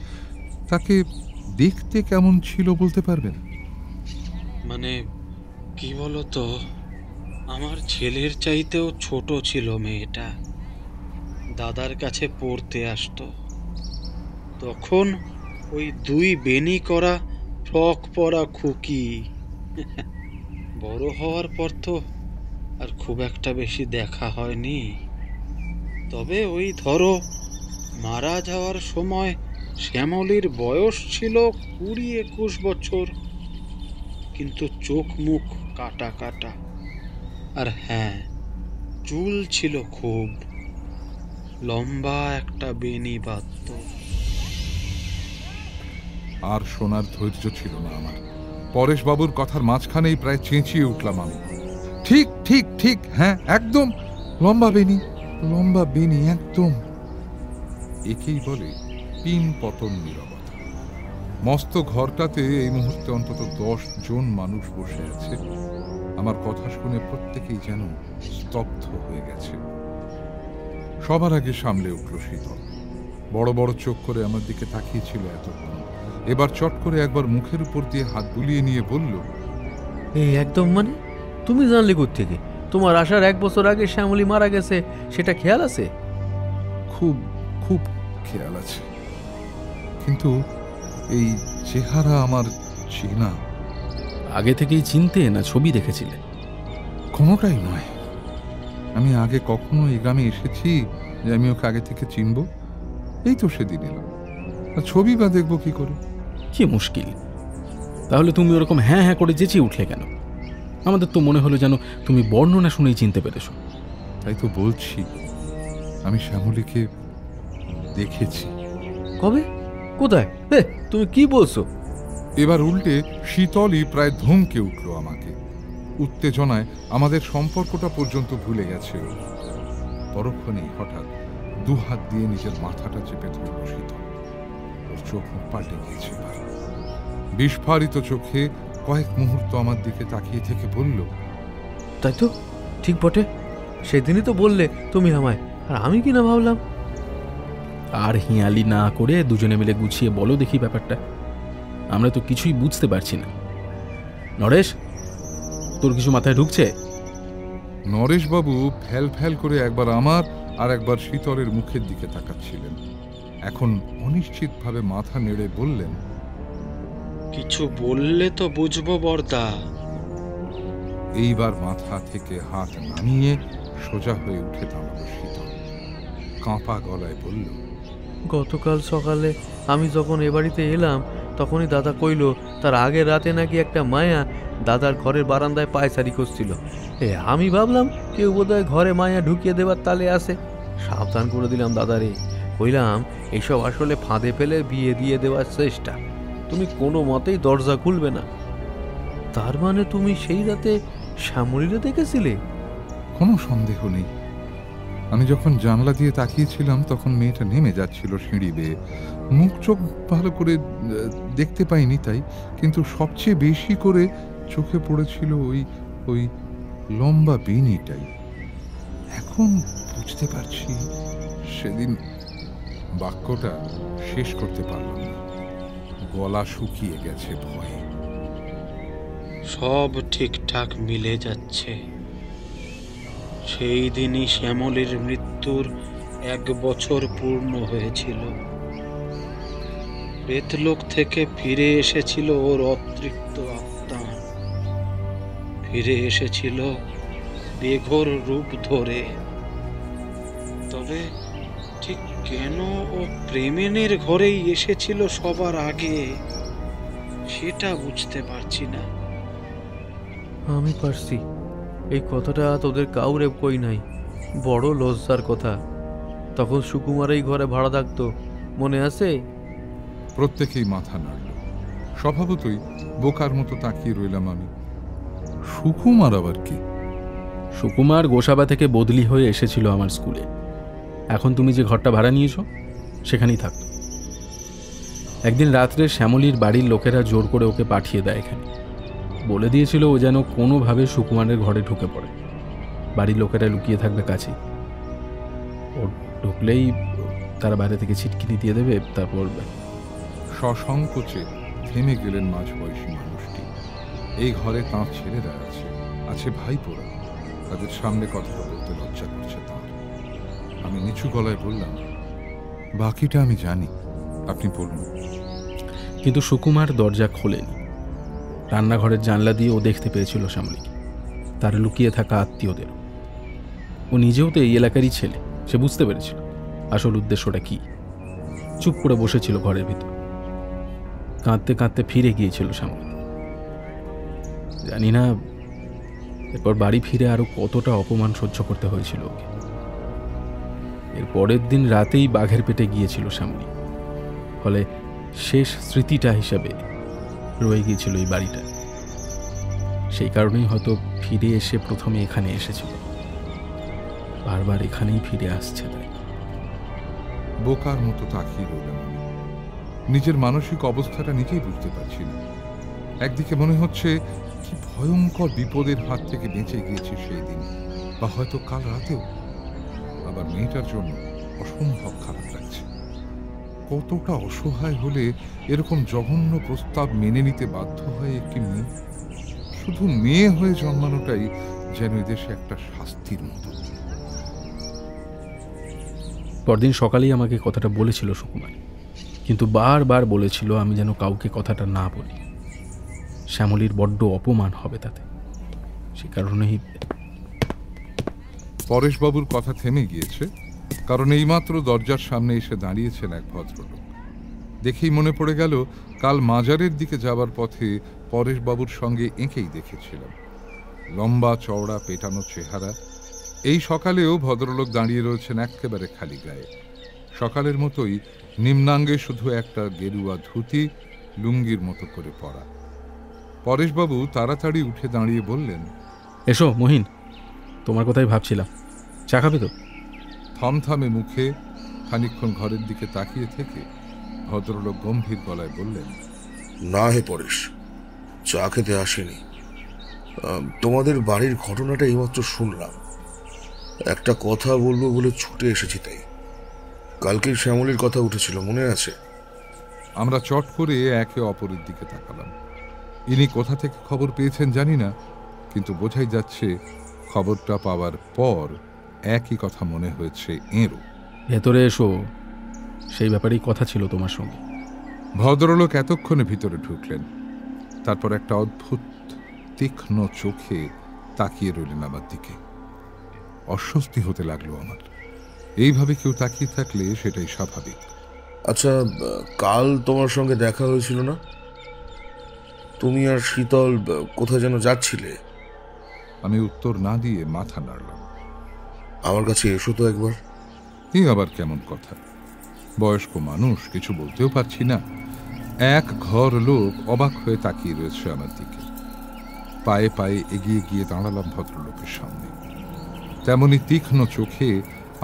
তাকে দেখতে কেমন ছিল বলতে পারবেন? মানে কি বলতো, আমার ছেলের চাইতেও ছোট ছিল মেয়েটা। দাদার কাছে পড়তে আসতো। তখন ওই 2 বেনি করা ফ্রক পরা খুকি। বড় হওয়ার পর তো আর খুব একটা বেশি দেখা হয়নি। তবে ওই ধরো মারা যাওয়ার সময় শ্যামলীর বয়স ছিল 20-21 বছর, কিন্তু চোখ মুখ কাটা কাটা। আর হ্যাঁ, চুল ছিল খুব লম্বা, একটা বেনি বাঁধত। আর শোনার ধৈর্য ছিল না আমার। পরেশবাবুর কথার মাঝখানেই প্রায় চেঁচিয়ে উঠলাম আমি, ঠিক ঠিক ঠিক, হ্যাঁ একদম, লম্বা বেনি একদম। একেই বলে পিন পতন নীরবতা। মস্ত ঘরটাতে এই মুহূর্তে অন্তত 10 জন মানুষ বসে আছে। আমার কথা শুনে প্রত্যেকেই যেন স্তব্ধ হয়ে গেছে। সবার আগে সামলে উঠল শীতল। বড় বড় চোখ করে আমার দিকে তাকিয়েছিল এতক্ষণ। এবার চট করে একবার মুখের উপর দিয়ে হাত বুলিয়ে নিয়ে বলল, এই একদম মানে তুমি জানলে কোত্থেকে? তোমার আসার 1 বছর আগে শ্যামলী মারা গেছে, সেটা খেয়াল আছে? খুব খুব খেয়াল আছে, কিন্তু এই চেহারা আমার চেনা। আগে থেকেই চিনতে না ছবি দেখেছিলে? কোনোটাই নয়। আমি আগে কখনো এই গ্রামে এসেছি যে আমি ওকে আগে থেকে চিনব? এই তো সেদিন এলাম, ছবি বা দেখবো কি করে? কি মুশকিল! তাহলে তুমি ওরকম হ্যাঁ হ্যাঁ করে চেঁচিয়ে উঠলে কেন? আমাদের তো মনে হলো যেন তুমি বর্ণনা শুনেই চিনতে পেরেছো। তাই তো বলছি, আমি শ্যামলীকে দেখেছি। কবে? কোথায়? তুমি কি বলছো? এবার উল্টে শীতলই প্রায় ধমকে উঠল আমাকে। উত্তেজনায় আমাদের সম্পর্কটা পর্যন্ত ভুলে গেছে ও। পরক্ষণেই হঠাৎ 2 হাত দিয়ে নিজের মাথাটা চেপে ধরল শীতল। ওর চোখ মুখ পাল্টে গিয়েছে এবার। বিস্ফারিত চোখে কয়েক মুহূর্ত আমার দিকে তাকিয়ে থেকে বলল, তাই তো, ঠিক বটে। সেদিনই তো বললে তুমি আমায়, আর আমি কি না ভাবলাম। আর হিয়ালি না করে দুজনে মিলে গুছিয়ে বলো দেখি ব্যাপারটা। আমরা তো কিছুই বুঝতে পারছি না। নরেশ, তোর কিছু মাথায় ঢুকছে? নরেশবাবু ফ্যাল ফ্যাল করে একবার আমার আর একবার শীতলের মুখের দিকে তাকাচ্ছিলেন। এখন অনিশ্চিতভাবে মাথা নেড়ে বললেন, কিছু বললে তো বুঝবো বর্দা। এইবার মাথা থেকে হাত নামিয়ে সোজা হয়ে উঠে দাঁড়ালো শীতল। কাঁপা গলায় বলল, গতকাল সকালে আমি যখন এ বাড়িতে এলাম তখনই দাদা কইল তার আগের রাতে নাকি একটা মায়া দাদার ঘরের বারান্দায় পায়চারি করছিল। আমি ভাবলাম কেউ বোধহয় ঘরে মায়া ঢুকিয়ে দেবার তালে আসে। সাবধান করে দিলাম দাদারে, কইলাম এইসব আসলে ফাঁদে ফেলে বিয়ে দিয়ে দেওয়ার চেষ্টা, তুমি কোনো মতেই দরজা খুলবে না। তার মানে তুমি সেই রাতে শ্যামলীরে দেখেছিলে? কোনো সন্দেহ নেই। আমি যখন জানলা দিয়ে তাকিয়েছিলাম তখন মেয়েটা নেমে যাচ্ছিল সিঁড়ি বেয়ে। মুখ চোখ ভালো করে দেখতে পাইনি তাই, কিন্তু সবচেয়ে বেশি করে চোখে পড়েছিল ওই লম্বা বেনিটাই। এখন বুঝতে পারছি সেদিন বাক্যটা শেষ করতে পারলাম না, গলা শুকিয়ে গেছে ভয়ে। সব ঠিকঠাক মিলে যাচ্ছে। সেই দিনই শ্যামলীর মৃত্যুর 1 বছর পূর্ণ হয়েছিল। প্রেতলোক থেকে ফিরে এসেছিল ওর অতৃপ্ত আত্মা। ফিরে এসেছিল বেঘোর রূপ ধরে। তবে ঠিক কেন ও প্রেমিনীর ঘরেই এসেছিল সবার আগে, সেটা বুঝতে পারছি না। আমি পারছি। এই কথাটা তোদের কাউরে কই নাই, বড় লজ্জার কথা। তখন সুকুমার এই ঘরে ভাড়া থাকতো, মনে আছে? প্রত্যেকেই মাথা নাড়ল। স্বভাবতই বোকার মতো তাকিয়ে রইলাম আমি। সুকুমার আবার কি? সুকুমার গোসাবা থেকে বদলি হয়ে এসেছিল আমার স্কুলে। এখন তুমি যে ঘরটা ভাড়া নিয়েছো সেখানেই থাকতো। একদিন রাত্রে শ্যামলীর বাড়ির লোকেরা জোর করে ওকে পাঠিয়ে দেয় এখানে। বলে দিয়েছিল ও যেন কোনোভাবে সুকুমারের ঘরে ঢুকে পড়ে। বাড়ির লোকেরা লুকিয়ে থাকবে কাছে, ও ঢুকলেই তারা বাইরে থেকে ছিটকিনি দিয়ে দেবে। তারপর সসংকোচে থেমে গেলেন মাঝ বয়সী মানুষটি। এই ঘরে তাঁর ছেলেরা আছে ভাইপোরা। তাদের সামনে কথা বলতে লজ্জা করছে তাঁর। আমি নিচু গলায় বললাম, বাকিটা আমি জানি, আপনি বলুন। কিন্তু সুকুমার দরজা খোলেনি। রান্নাঘরের জানলা দিয়ে ও দেখতে পেয়েছিল শ্যামলীকে, তার লুকিয়ে থাকা আত্মীয়দের। ও নিজেও তো এই এলাকারই ছেলে, সে বুঝতে পেরেছিল আসল উদ্দেশ্যটা কি। চুপ করে বসেছিল ঘরের ভিতর, কাঁদতে কাঁদতে ফিরে গিয়েছিল শ্যামলী। জানি না এরপর বাড়ি ফিরে আরো কতটা অপমান সহ্য করতে হয়েছিল ওকে। এর পরের দিন রাতেই বাঘের পেটে গিয়েছিল শ্যামলী। ফলে শেষ স্মৃতিটা হিসাবে রয়ে গিয়েছিল এই বাড়িটা। সেই কারণেই হয়তো ফিরে এসে প্রথমে এখানে এসেছিল, বারবার এখানেই ফিরে আসছে। বোকার মতো তাকিয়ে রইলাম আমি। নিজের মানসিক অবস্থাটা নিজেই বুঝতে পারছি না। একদিকে মনে হচ্ছে কি ভয়ঙ্কর বিপদের হাত থেকে বেঁচে গিয়েছি সেই দিন, বা হয়তো কাল রাতেও। আবার মেয়েটার জন্য অসম্ভব খারাপ লাগছে। কতটা অসহায় হলে এরকম জঘন্য প্রস্তাব মেনে নিতে বাধ্য হয় একটি মেয়ে। শুধু মেয়ে হয়ে জন্মানোটাই যেন এদেশে একটা শাস্তির মতো। পরদিন সকালেই আমাকে কথাটা বলেছিল সুকুমার, কিন্তু বারবার বলেছিল আমি যেন কাউকে কথাটা না বলি। শ্যামলীর বড্ড অপমান হবে তাতে। সে কারণেই পরেশবাবুর কথা থেমে গিয়েছে, কারণ এইমাত্র দরজার সামনে এসে দাঁড়িয়েছেন এক ভদ্রলোক। দেখেই মনে পড়ে গেল কাল মাজারের দিকে যাবার পথে পরেশবাবুর সঙ্গে এঁকেই দেখেছিলাম। লম্বা চওড়া পেটানো চেহারা। এই সকালেও ভদ্রলোক দাঁড়িয়ে রয়েছেন একেবারে খালি গায়ে। সকালের মতোই নিম্নাঙ্গে শুধু একটা গেরুয়া ধুতি, লুঙ্গির মতো করে পরা। পরেশবাবু তাড়াতাড়ি উঠে দাঁড়িয়ে বললেন, এসো মহিন, তোমার কথাই ভাবছিলাম। চা খাবে তো? থমথমে মুখে খানিকক্ষণ ঘরের দিকে তাকিয়ে থেকে ভদ্রলোক গম্ভীর গলায় বললেন, না হে পরেশ, চা খেতে আসেনি। তোমাদের বাড়ির ঘটনাটা এইমাত্র শুনলাম, একটা কথা বলবো বলে ছুটে এসেছি। তাই কালকে শ্যামলীর কথা উঠেছিল, মনে আছে? আমরা চট করে একে অপরের দিকে তাকালাম। ইনি কোথা থেকে খবর পেয়েছেন জানি না, কিন্তু বোঝাই যাচ্ছে খবরটা পাওয়ার পর একই কথা মনে হয়েছে এঁরও। ভেতরে এসো, সেই ব্যাপারেই কথা ছিল তোমার সঙ্গে। ভদ্রলোক এতক্ষণে ভিতরে ঢুকলেন। তারপর একটা অদ্ভুত তীক্ষ্ণ চোখে তাকিয়ে রইলেন আমার দিকে। অস্বস্তি হতে লাগলো আমার। এইভাবে কেউ তাকিয়ে থাকলে সেটাই স্বাভাবিক। আচ্ছা, কাল তোমার সঙ্গে দেখা হয়েছিল না? তুমি আর শীতল কোথায় যেন যাচ্ছিলে। আমি উত্তর না দিয়ে মাথা নাড়লাম। আমার কাছে এসো তো একবার। এই আবার কেমন কথা? বয়স্ক মানুষ, কিছু বলতেও পারছি না। এক ঘর লোক অবাক হয়ে তাকিয়ে রয়েছে আমার দিকে। পায়ে পায়ে এগিয়ে গিয়ে দাঁড়ালাম ভদ্রলোকের সামনে। তেমনি তীক্ষ্ণ চোখে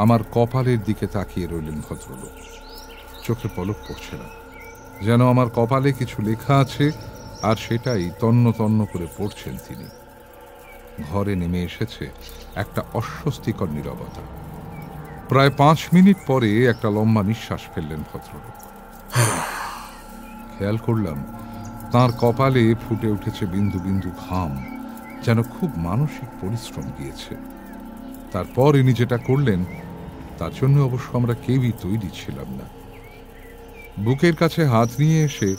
আমার কপালের দিকে তাকিয়ে রইলেন ভদ্রলোক। চোখে পলক পড়ছে না, যেন আমার কপালে কিছু লেখা আছে আর সেটাই তন্ন তন্ন করে পড়ছেন তিনি। ঘরে নেমে এসেছে একটা অস্বস্তিকর নীরবতা। প্রায় 5 মিনিট পরে একটা লম্বা নিঃশ্বাস ফেললেন ভদ্রলোক। খেয়াল করলাম তাঁর কপালে ফুটে উঠেছে বিন্দু বিন্দু ঘাম, যেন খুব মানসিক পরিশ্রম গিয়েছে। তারপর ইনি যেটা করলেন তার জন্য অবশ্য আমরা কেউই তৈরি ছিলাম না। বুকের কাছে হাত নিয়ে এসে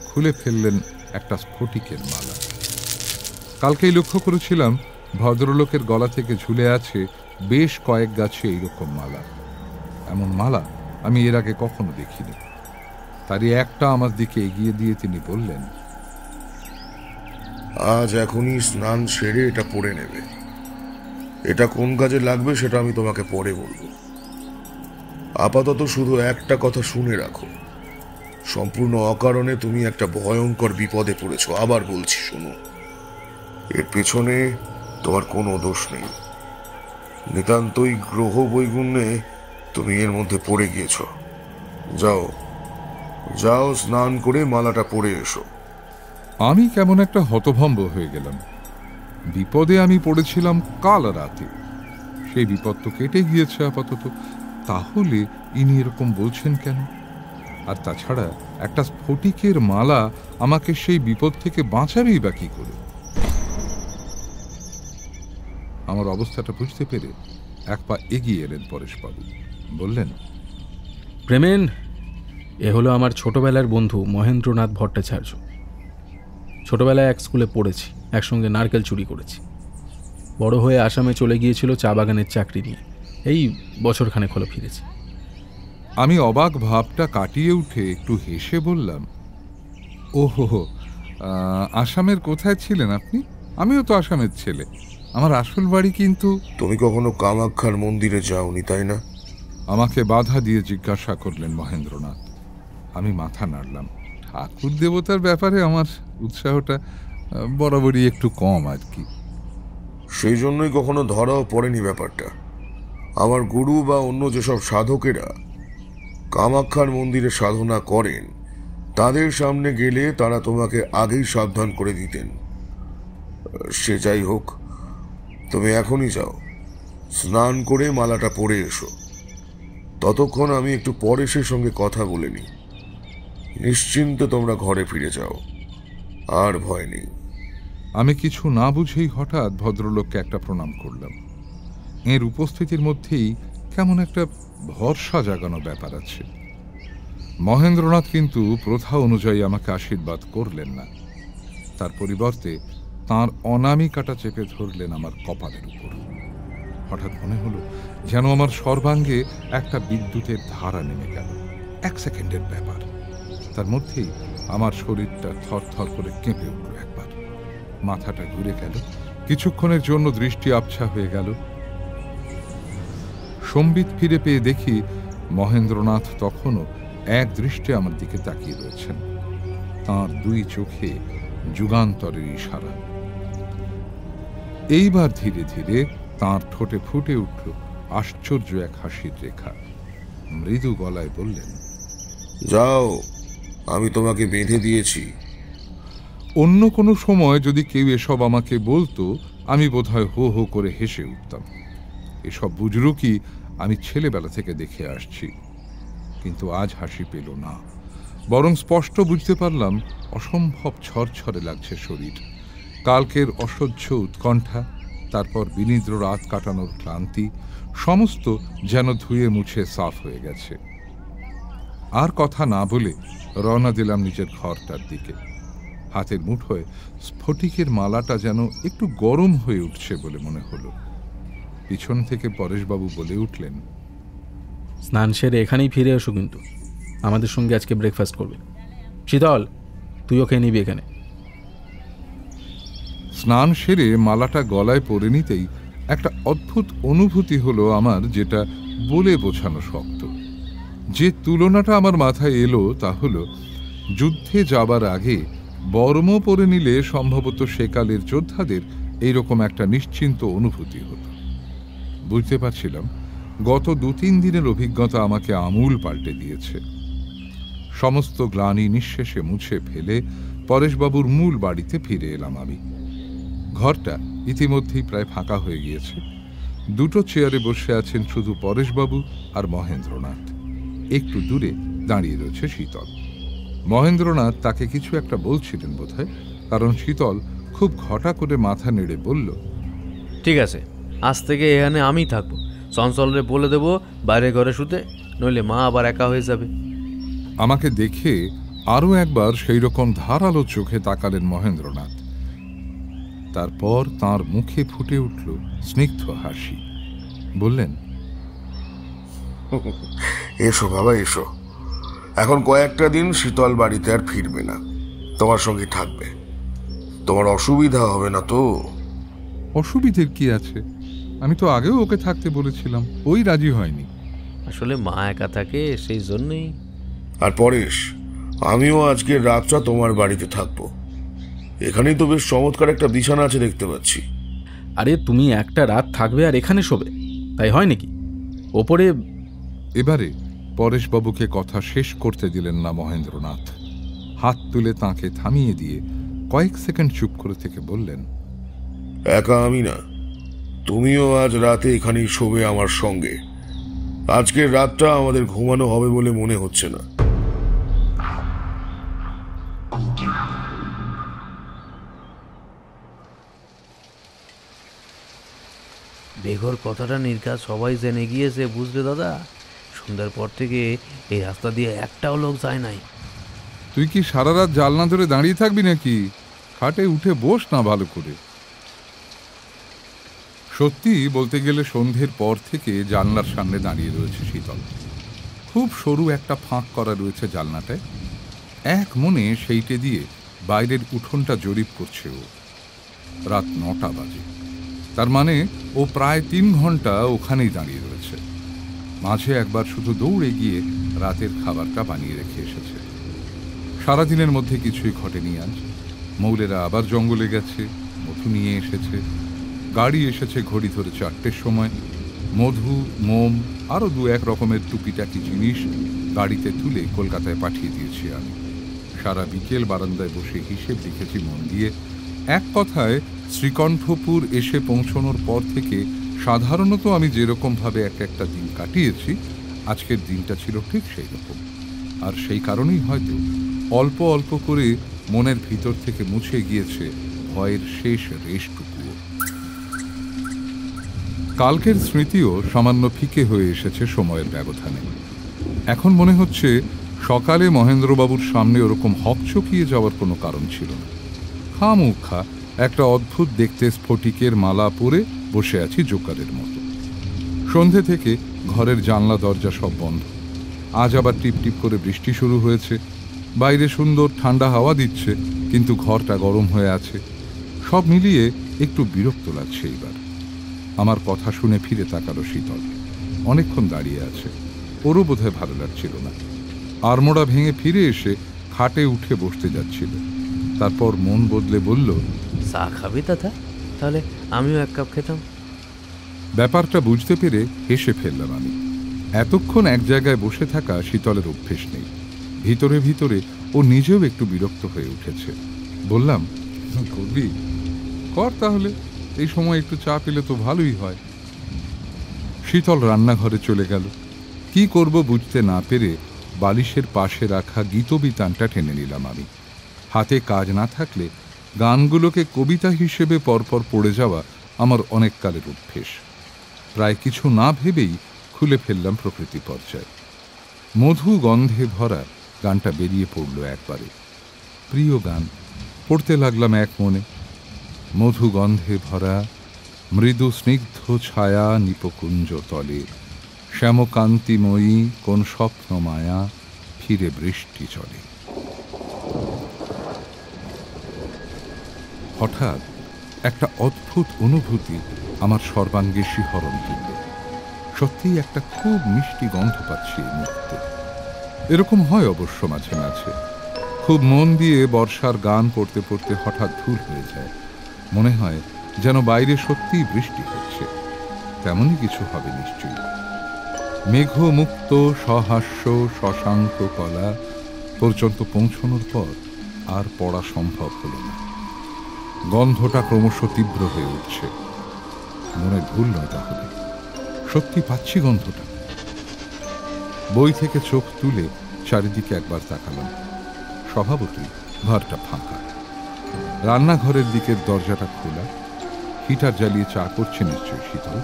খুলে ফেললেন একটা স্ফটিকের মালা। কালকেই লক্ষ্য করেছিলাম ভদ্রলোকের গলা থেকে ঝুলে আছে বেশ কয়েক গাছে এইরকম মালা। এমন মালা আমি এর আগে কখনো দেখিনি। তারই একটা আমার দিকে এগিয়ে দিয়ে তিনি বললেন, আজ এখনই স্নান সেরে এটা পরে নেবে। এটা কোন কাজে লাগবে সেটা আমি তোমাকে পরে বলবো। আপাতত শুধু একটা কথা শুনে রাখো, সম্পূর্ণ অকারণে তুমি একটা ভয়ঙ্কর বিপদে পড়েছো। আবার বলছি, শোনো, এর পেছনে তোমার কোনো দোষ নেই। নিতান্তই গ্রহ বৈগুণ্যে তুমি এর মধ্যে পড়ে গিয়েছ। যাও যাও, স্নান করে মালাটা পরে এসো। আমি কেমন একটা হতভম্ব হয়ে গেলাম। বিপদে আমি পড়েছিলাম কাল রাতে, সেই বিপদ তো কেটে গিয়েছে আপাতত। তাহলে ইনি এরকম বলছেন কেন? আর তাছাড়া একটা স্ফটিকের মালা আমাকে সেই বিপদ থেকে বাঁচাবেই বা কি করে? আমার অবস্থাটা বুঝতে পেরে এক পা এগিয়ে এলেন পরেশবাবু। বললেন, প্রেমেন, এ হলো আমার ছোটবেলার বন্ধু মহেন্দ্রনাথ ভট্টাচার্য। ছোটবেলায় এক স্কুলে পড়েছি, একসঙ্গে নারকেল চুরি করেছি। বড় হয়ে আসামে চলে গিয়েছিল চা বাগানের চাকরি নিয়ে। এই বছরখানেক হলো ফিরেছি। আমি অবাক ভাবটা কাটিয়ে উঠে একটু হেসে বললাম, ওহো, আসামের কোথায় ছিলেন আপনি? আমিও তো আসামের ছেলে। আমার আসল বাড়ি কিন্তু। তুমি কখনো কামাখ্যার মন্দিরে যাওনি, তাই না? আমাকে বাধা দিয়ে জিজ্ঞাসা করলেন মহেন্দ্রনাথ। আমি মাথা নাড়লাম। ঠাকুর দেবতার ব্যাপারে আমার উৎসাহটা বরাবরই একটু কম আর কি। সেই জন্যই কখনো ধরাও পড়েনি ব্যাপারটা। আমার গুরু বা অন্য যেসব সাধকেরা কামাখ্যার মন্দিরে সাধনা করেন, তাদের সামনে গেলে তারা তোমাকে আগেই সাবধান করে দিতেন। সে যাই হোক, তুমি এখনই যাও, স্নান করে মালাটা পরে এসো। ততক্ষণ আমি একটু পরে সে সঙ্গে কথা বলে নিই। নিশ্চিন্তে তোমরা ঘরে ফিরে যাও, আর ভয় নেই। আমি কিছু না বুঝেই হঠাৎ ভদ্রলোককে একটা প্রণাম করলাম। এর উপস্থিতির মধ্যেই কেমন একটা ভরসা জাগানো ব্যাপার আছে। মহেন্দ্রনাথ কিন্তু প্রথা অনুযায়ী আমাকে আশীর্বাদ করলেন না, তার পরিবর্তে তাঁর অনামিকাটা চেপে ধরলেন আমার কপালের উপর। হঠাৎ মনে হলো যেন আমার সর্বাঙ্গে একটা বিদ্যুতের ধারা নেমে গেল। 1 সেকেন্ডের ব্যাপার, তার মধ্যেই আমার শরীরটা থরথর করে কেঁপে উঠল। একবার মাথাটা ঘুরে গেল, কিছুক্ষণের জন্য দৃষ্টি আবছা হয়ে গেল। সম্বিত ফিরে পেয়ে দেখি মহেন্দ্রনাথ তখনও এক দৃষ্টে আমার দিকে তাকিয়ে রয়েছেন। তাঁর 2 চোখে যুগান্তরের ইশারা। এইবার ধীরে ধীরে তাঁর ঠোঁটে ফুটে উঠল আশ্চর্য এক হাসির রেখা। মৃদু গলায় বললেন, যাও, আমি তোমাকে বেঁধে দিয়েছি। অন্য কোনো সময় যদি কেউ এসব আমাকে বলতো, আমি বোধহয় হো হো করে হেসে উঠতাম। এসব বুজরুকি আমি ছেলেবেলা থেকে দেখে আসছি। কিন্তু আজ হাসি পেল না, বরং স্পষ্ট বুঝতে পারলাম অসম্ভব ছড়ছড়ে লাগছে শরীর। কালকের অসহ্য উৎকণ্ঠা, তারপর বিনিদ্র রাত কাটানোর ক্লান্তি, সমস্ত যেন ধুয়ে মুছে সাফ হয়ে গেছে। আর কথা না বলে রওনা দিলাম নিজের ঘরটার দিকে। হাতের মুঠোয় স্ফটিকের মালাটা যেন একটু গরম হয়ে উঠছে বলে মনে হলো। পিছন থেকে পরেশবাবু বলে উঠলেন, স্নান সেরে এখানেই ফিরে এসো, কিন্তু আমাদের সঙ্গে আজকে ব্রেকফাস্ট করবে। শীতল, তুইও খেয়ে নিবি এখানে। স্নান সেরে মালাটা গলায় পরে নিতেই একটা অদ্ভুত অনুভূতি হলো আমার, যেটা বলে বোঝানো শক্ত। যে তুলনাটা আমার মাথায় এলো তা হলো, যুদ্ধে যাবার আগে বর্ম পরে নিলে সম্ভবত সেকালের যোদ্ধাদের এইরকম একটা নিশ্চিন্ত অনুভূতি হতো। বুঝতে পারছিলাম গত 2-3 দিনের অভিজ্ঞতা আমাকে আমূল পাল্টে দিয়েছে। সমস্ত গ্লানি নিঃশেষে মুছে ফেলে পরেশবাবুর মূল বাড়িতে ফিরে এলাম আমি। ঘরটা ইতিমধ্যেই প্রায় ফাঁকা হয়ে গিয়েছে। 2টো চেয়ারে বসে আছেন শুধু পরেশবাবু আর মহেন্দ্রনাথ। একটু দূরে দাঁড়িয়ে রয়েছে শীতল। মহেন্দ্রনাথ তাকে কিছু একটা বলছিলেন বোধহয়, কারণ শীতল খুব ঘটা করে মাথা নেড়ে বলল, ঠিক আছে, আজ থেকে এখানে আমি থাকবো। চঞ্চলরে বলে দেবো বাইরে ঘরে শুতে, নইলে মা আবার একা হয়ে যাবে। আমাকে দেখে আরো একবার সেই রকম ধারালো চোখে তাকালেন মহেন্দ্রনাথ। তারপর তার মুখে ফুটে উঠল স্নিগ্ধ হাসি। বললেন, এসো বাবা, এসো। এখন কয়েকটা দিন শীতল বাড়িতে আর ফিরবে না, তোমার সঙ্গে থাকবে। তোমার অসুবিধা হবে না তো? অসুবিধের কি আছে? আমি তো আগেও ওকে থাকতে বলেছিলাম, ওই রাজি হয়নি। আসলে মা একা থাকে, সেই জন্যই। আর পরেশ, আমিও আজকের রাতটা তোমার বাড়িতে থাকবো। এখানেই তো বেশ চমৎকার একটা বিছানা আছে দেখতে পাচ্ছি। আরে তুমি একটা রাত থাকবে আর এখানে শোবে, তাই হয় নাকি? ওপরে এবারে পরেশবাবুকে কথা শেষ করতে দিলেন না মহেন্দ্রনাথ। হাত তুলে তাঁকে থামিয়ে দিয়ে কয়েক সেকেন্ড চুপ করে থেকে বললেন, একা আমি না, তুমিও আজ রাতে এখানেই শোবে আমার সঙ্গে। আজকের রাতটা আমাদের ঘুমানো হবে বলে মনে হচ্ছে না। বেঘর কথাটা নির্ঘাত সবাই জেনে গিয়েছে, বুঝলে দাদা। সন্ধ্যার পর থেকে এই রাস্তা দিয়ে একটাও লোক যায় নাই। তুই কি সারা রাত জানলা ধরে দাঁড়িয়ে থাকবি নাকি? খাটে উঠে বস না ভালো করে। সত্যি বলতে গেলে সন্ধ্যের পর থেকে জানলার সামনে দাঁড়িয়ে রয়েছে শীতল। খুব সরু একটা ফাঁক করা রয়েছে জানলাটায়। এক মনে সেইটে দিয়ে বাইরের উঠোনটা জরিপ করছে ও। রাত 9টা বাজে, তার মানে ও প্রায় 3 ঘন্টা ওখানেই দাঁড়িয়ে রয়েছে। মাঝে একবার শুধু দৌড়ে গিয়ে রাতের খাবারটা বানিয়ে রেখে এসেছে। সারাদিনের মধ্যে কিছুই ঘটেনি আজ। মৌলেরা আবার জঙ্গলে গেছে, মধু নিয়ে এসেছে। গাড়ি এসেছে ঘড়ি ধরে 4টের সময়। মধু, মোম, আরও 2-1 রকমের টুকিটাকি জিনিস গাড়িতে তুলে কলকাতায় পাঠিয়ে দিয়েছি আমি। সারা বিকেল বারান্দায় বসে হিসেব লিখেছি মন দিয়ে। এক কথায়, শ্রীকণ্ঠপুর এসে পৌঁছানোর পর থেকে সাধারণত আমি যেরকমভাবে একটা দিন কাটিয়েছি, আজকের দিনটা ছিল ঠিক সেই রকম। আর সেই কারণেই হয়তো অল্প অল্প করে মনের ভিতর থেকে মুছে গিয়েছে ভয়ের শেষ রেশটুকুও। কালকের স্মৃতিও সামান্য ফিকে হয়ে এসেছে সময়ের ব্যবধানে। এখন মনে হচ্ছে সকালে মহেন্দ্রবাবুর সামনে ওরকম হকচকিয়ে যাওয়ার কোনো কারণ ছিল না। খামুখা একটা অদ্ভুত দেখতে স্ফটিকের মালা পরে বসে আছি জোকারের মতো। সন্ধে থেকে ঘরের জানলা দরজা সব বন্ধ। আজ আবার টিপ টিপ করে বৃষ্টি শুরু হয়েছে। বাইরে সুন্দর ঠান্ডা হাওয়া দিচ্ছে, কিন্তু ঘরটা গরম হয়ে আছে। সব মিলিয়ে একটু বিরক্ত লাগছে এইবার। আমার কথা শুনে ফিরে তাকালো শীতল। অনেকক্ষণ দাঁড়িয়ে আছে। ওরও বোধহয় ভালো লাগছিল না। আড়মোড়া ভেঙে ফিরে এসে খাটে উঠে বসতে যাচ্ছিল। তারপর মন বদলে বলল, চা খাবি দাদা? তাহলে আমিও 1 কাপ খেতাম। ব্যাপারটা বুঝতে পেরে হেসে ফেললাম আমি। এতক্ষণ এক জায়গায় বসে থাকা শীতলের অভ্যেস নেই। ভিতরে ভিতরে ও নিজেও একটু বিরক্ত হয়ে উঠেছে। বললাম, করবি? কর তাহলে। এই সময় একটু চা পেলে তো ভালোই হয়। শীতল রান্নাঘরে চলে গেল। কি করব বুঝতে না পেরে বালিশের পাশে রাখা গীতবিতানটা টেনে নিলাম আমি। হাতে কাজ না থাকলে গানগুলোকে কবিতা হিসেবে পরপর পড়ে যাওয়া আমার অনেক কালের অভ্যেস। প্রায় কিছু না ভেবেই খুলে ফেললাম প্রকৃতি পর্যায়। মধু গন্ধে ভরা গানটা বেরিয়ে পড়ল একবারে। প্রিয় গান পড়তে লাগলাম এক মনে। মধু গন্ধে ভরা মৃদু স্নিগ্ধ ছায়া নিপকুঞ্জ তলে, শ্যামকান্তিময়ী কোন স্বপ্ন মায়া, ফিরে বৃষ্টি চলে। হঠাৎ একটা অদ্ভুত অনুভূতি আমার সর্বাঙ্গে শিহরণ তুলল। সত্যিই একটা খুব মিষ্টি গন্ধ পাচ্ছি এই মুহূর্তে। এরকম হয় অবশ্য মাঝে মাঝে। খুব মন দিয়ে বর্ষার গান পড়তে পড়তে হঠাৎ ভুল হয়ে যায়। মনে হয় যেন বাইরে সত্যিই বৃষ্টি হচ্ছে। তেমনই কিছু হবে নিশ্চয়ই। মেঘমুক্ত সহাস্য শশাঙ্ক কলা পর্যন্ত পৌঁছানোর পর আর পড়া সম্ভব হল না। গন্ধটা ক্রমশ তীব্র হয়ে উঠছে। মনে ভুল নয় তাহলে, সত্যি পাচ্ছি গন্ধটা। বই থেকে চোখ তুলে চারিদিকে একবার তাকালাম। স্বভাবতই ঘরটা ফাঁকা। রান্নাঘরের দিকের দরজাটা খোলা। হিটার জ্বালিয়ে চা করছে নিশ্চয়ই শীতল।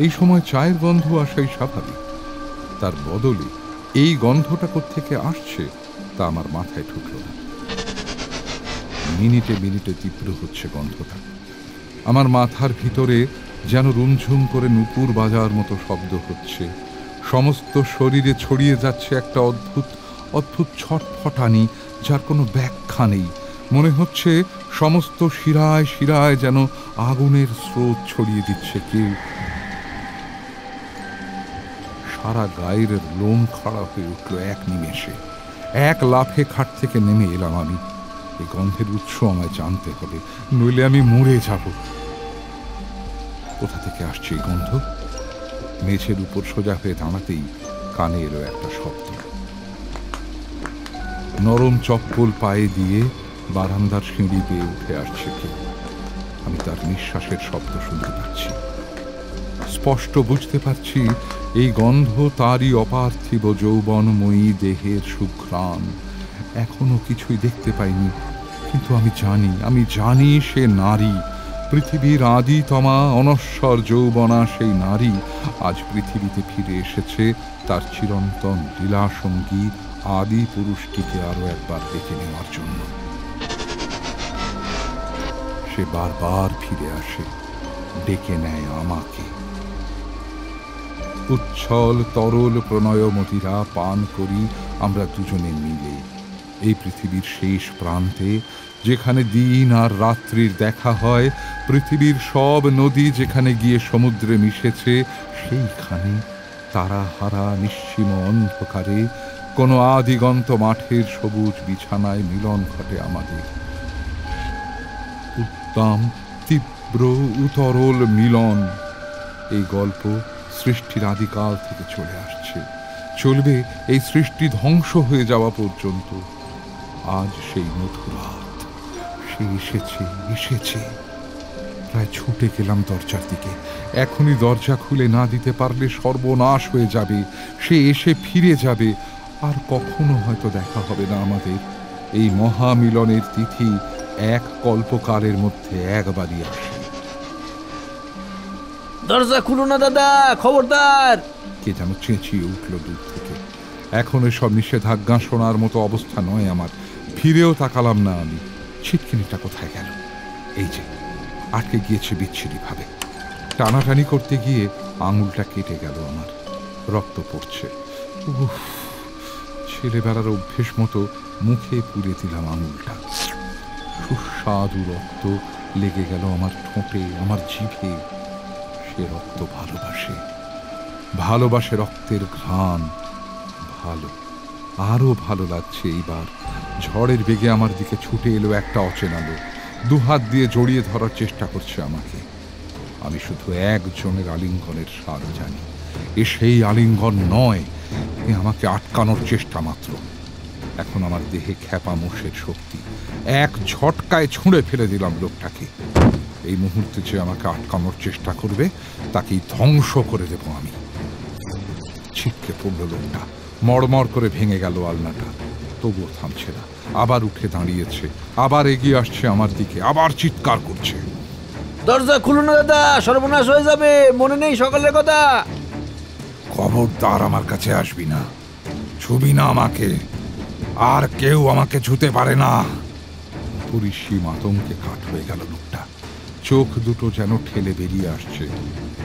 এই সময় চায়ের গন্ধ আসাই স্বাভাবিক। তার বদলে এই গন্ধটা কোত্থেকে আসছে তা আমার মাথায় ঢুকল না। মিনিটে মিনিটে তীব্র হচ্ছে গন্ধটা। আমার মাথার ভিতরে যেন রুমঝুম করে নুপুর বাজার মতো শব্দ হচ্ছে। সমস্ত শরীরে ছড়িয়ে যাচ্ছে একটা অদ্ভুত অদ্ভুত ছটফটানি, যার কোনো ব্যাখ্যা নেই। মনে হচ্ছে সমস্ত শিরায় শিরায় যেন আগুনের স্রোত ছড়িয়ে দিচ্ছে কেউ। সারা গায়ের লোম খাড়া হয়ে উঠল এক নিমেষে। এক লাফে খাট থেকে নেমে এলাম আমি। এই গন্ধের উৎস আমায় জানতে হবে, নইলে আমি মরে যাব। কোথা থেকে আসছে এই গন্ধ? মেঝের উপর সোজা হয়ে দাঁড়াতেই কানে এলো একটা শব্দ। নরম চপ্পল পায়ে দিয়ে বারান্দার সিঁড়ি বেয়ে উঠে আসছে কেউ। আমি তার নিঃশ্বাসের শব্দ শুনতে পাচ্ছি। স্পষ্ট বুঝতে পারছি এই গন্ধ তারই অপার্থিব যৌবনময়ী দেহের সুঘ্রাণ। এখনো কিছুই দেখতে পাইনি, কিন্তু আমি জানি সে নারী। পৃথিবীর আদিতমা অনশ্বর যৌবনা সেই নারী আজ পৃথিবীতে ফিরে এসেছে তার চিরন্তন লীলাসঙ্গী আদি পুরুষটিকে আরো একবার দেখে নেওয়ার জন্য। সে বারবার ফিরে আসে, ডেকে নেয় আমাকে। উচ্ছল তরল প্রণয় মদিরা পান করি আমরা দুজনে মিলে এই পৃথিবীর শেষ প্রান্তে, যেখানে দিন আর রাত্রির দেখা হয়। পৃথিবীর সব নদী যেখানে গিয়ে সমুদ্রে মিশেছে, সেইখানে তারাহারা নিশ্চিম অন্ধকারে কোনো আদিগন্ত মাঠের সবুজ বিছানায় মিলন ঘটে আমাদের। উত্তম তীব্র উতরল মিলন। এই গল্প সৃষ্টির আদিকাল থেকে চলে আসছে, চলবে এই সৃষ্টি ধ্বংস হয়ে যাওয়া পর্যন্ত। আজ সেই মধুর রাত, সে এসেছে এসেছে। প্রায় ছুটে গেলাম দরজার দিকে। এখনই দরজা খুলে না দিতে পারলে সর্বনাশ হয়ে যাবে। সে এসে ফিরে যাবে, আর কখনো হয়তো দেখা হবে না আমাদের। এই মহামিলনের তিথি এক কল্পকালের মধ্যে একবারই আসে। দরজা খুলো না দাদা, খবরদার! কে যেন চেঁচিয়ে উঠল দূর থেকে। এখন এসব নিষেধাজ্ঞা শোনার মতো অবস্থা নয় আমার। ফিরেও তাকালাম না আমি। ছিটকিনিটা কোথায় গেল? এই যে আটকে গিয়েছে বিচ্ছিরি ভাবে। টানাটানি করতে গিয়ে আঙুলটা কেটে গেল আমার, রক্ত পড়ছে। উফ, ছেলেবেলার অভ্যেস মতো মুখে পুড়ে দিলাম আঙুলটা। সুস্বাদু রক্ত লেগে গেল আমার ঠোঁটে, আমার জিভে। সে রক্ত ভালোবাসে, ভালোবাসে রক্তের ঘ্রাণ। ভালো, আরো ভালো লাগছে এইবার। ঝড়ের বেগে আমার দিকে ছুটে এলো একটা অচেনা লোক। দুহাত দিয়ে জড়িয়ে ধরার চেষ্টা করছে আমাকে। আমি শুধু একজনের আলিঙ্গনের স্বাদ জানি। এ সেই আলিঙ্গন নয়, এ আমাকে আটকানোর চেষ্টা মাত্র। এখন আমার দেহে খ্যাপা মোষের শক্তি। এক ঝটকায় ছুঁড়ে ফেলে দিলাম লোকটাকে। এই মুহূর্তে যে আমাকে আটকানোর চেষ্টা করবে তাকেই ধ্বংস করে দেব আমি। ছিটকে পড়ল লোকটা, মড়মড় করে ভেঙে গেল আলনাটা। তবুও থামছে না, আবার উঠে দাঁড়িয়েছে, আবার এগিয়ে আসছে আমার দিকে, আবার চিৎকার করছে। দরজা খুলো না দাদা, সর্বনাশ হয়ে যাবে, মনে নেই সকালের কথা? খবরদার আমার কাছে আসবি না, ছুবি না আমাকে, আর কেউ আমাকে ছুতে পারে না। পরিসীম আতঙ্কে কাঠ হয়ে গেল লোকটা। চোখ দুটো যেন ঠেলে বেরিয়ে আসছে।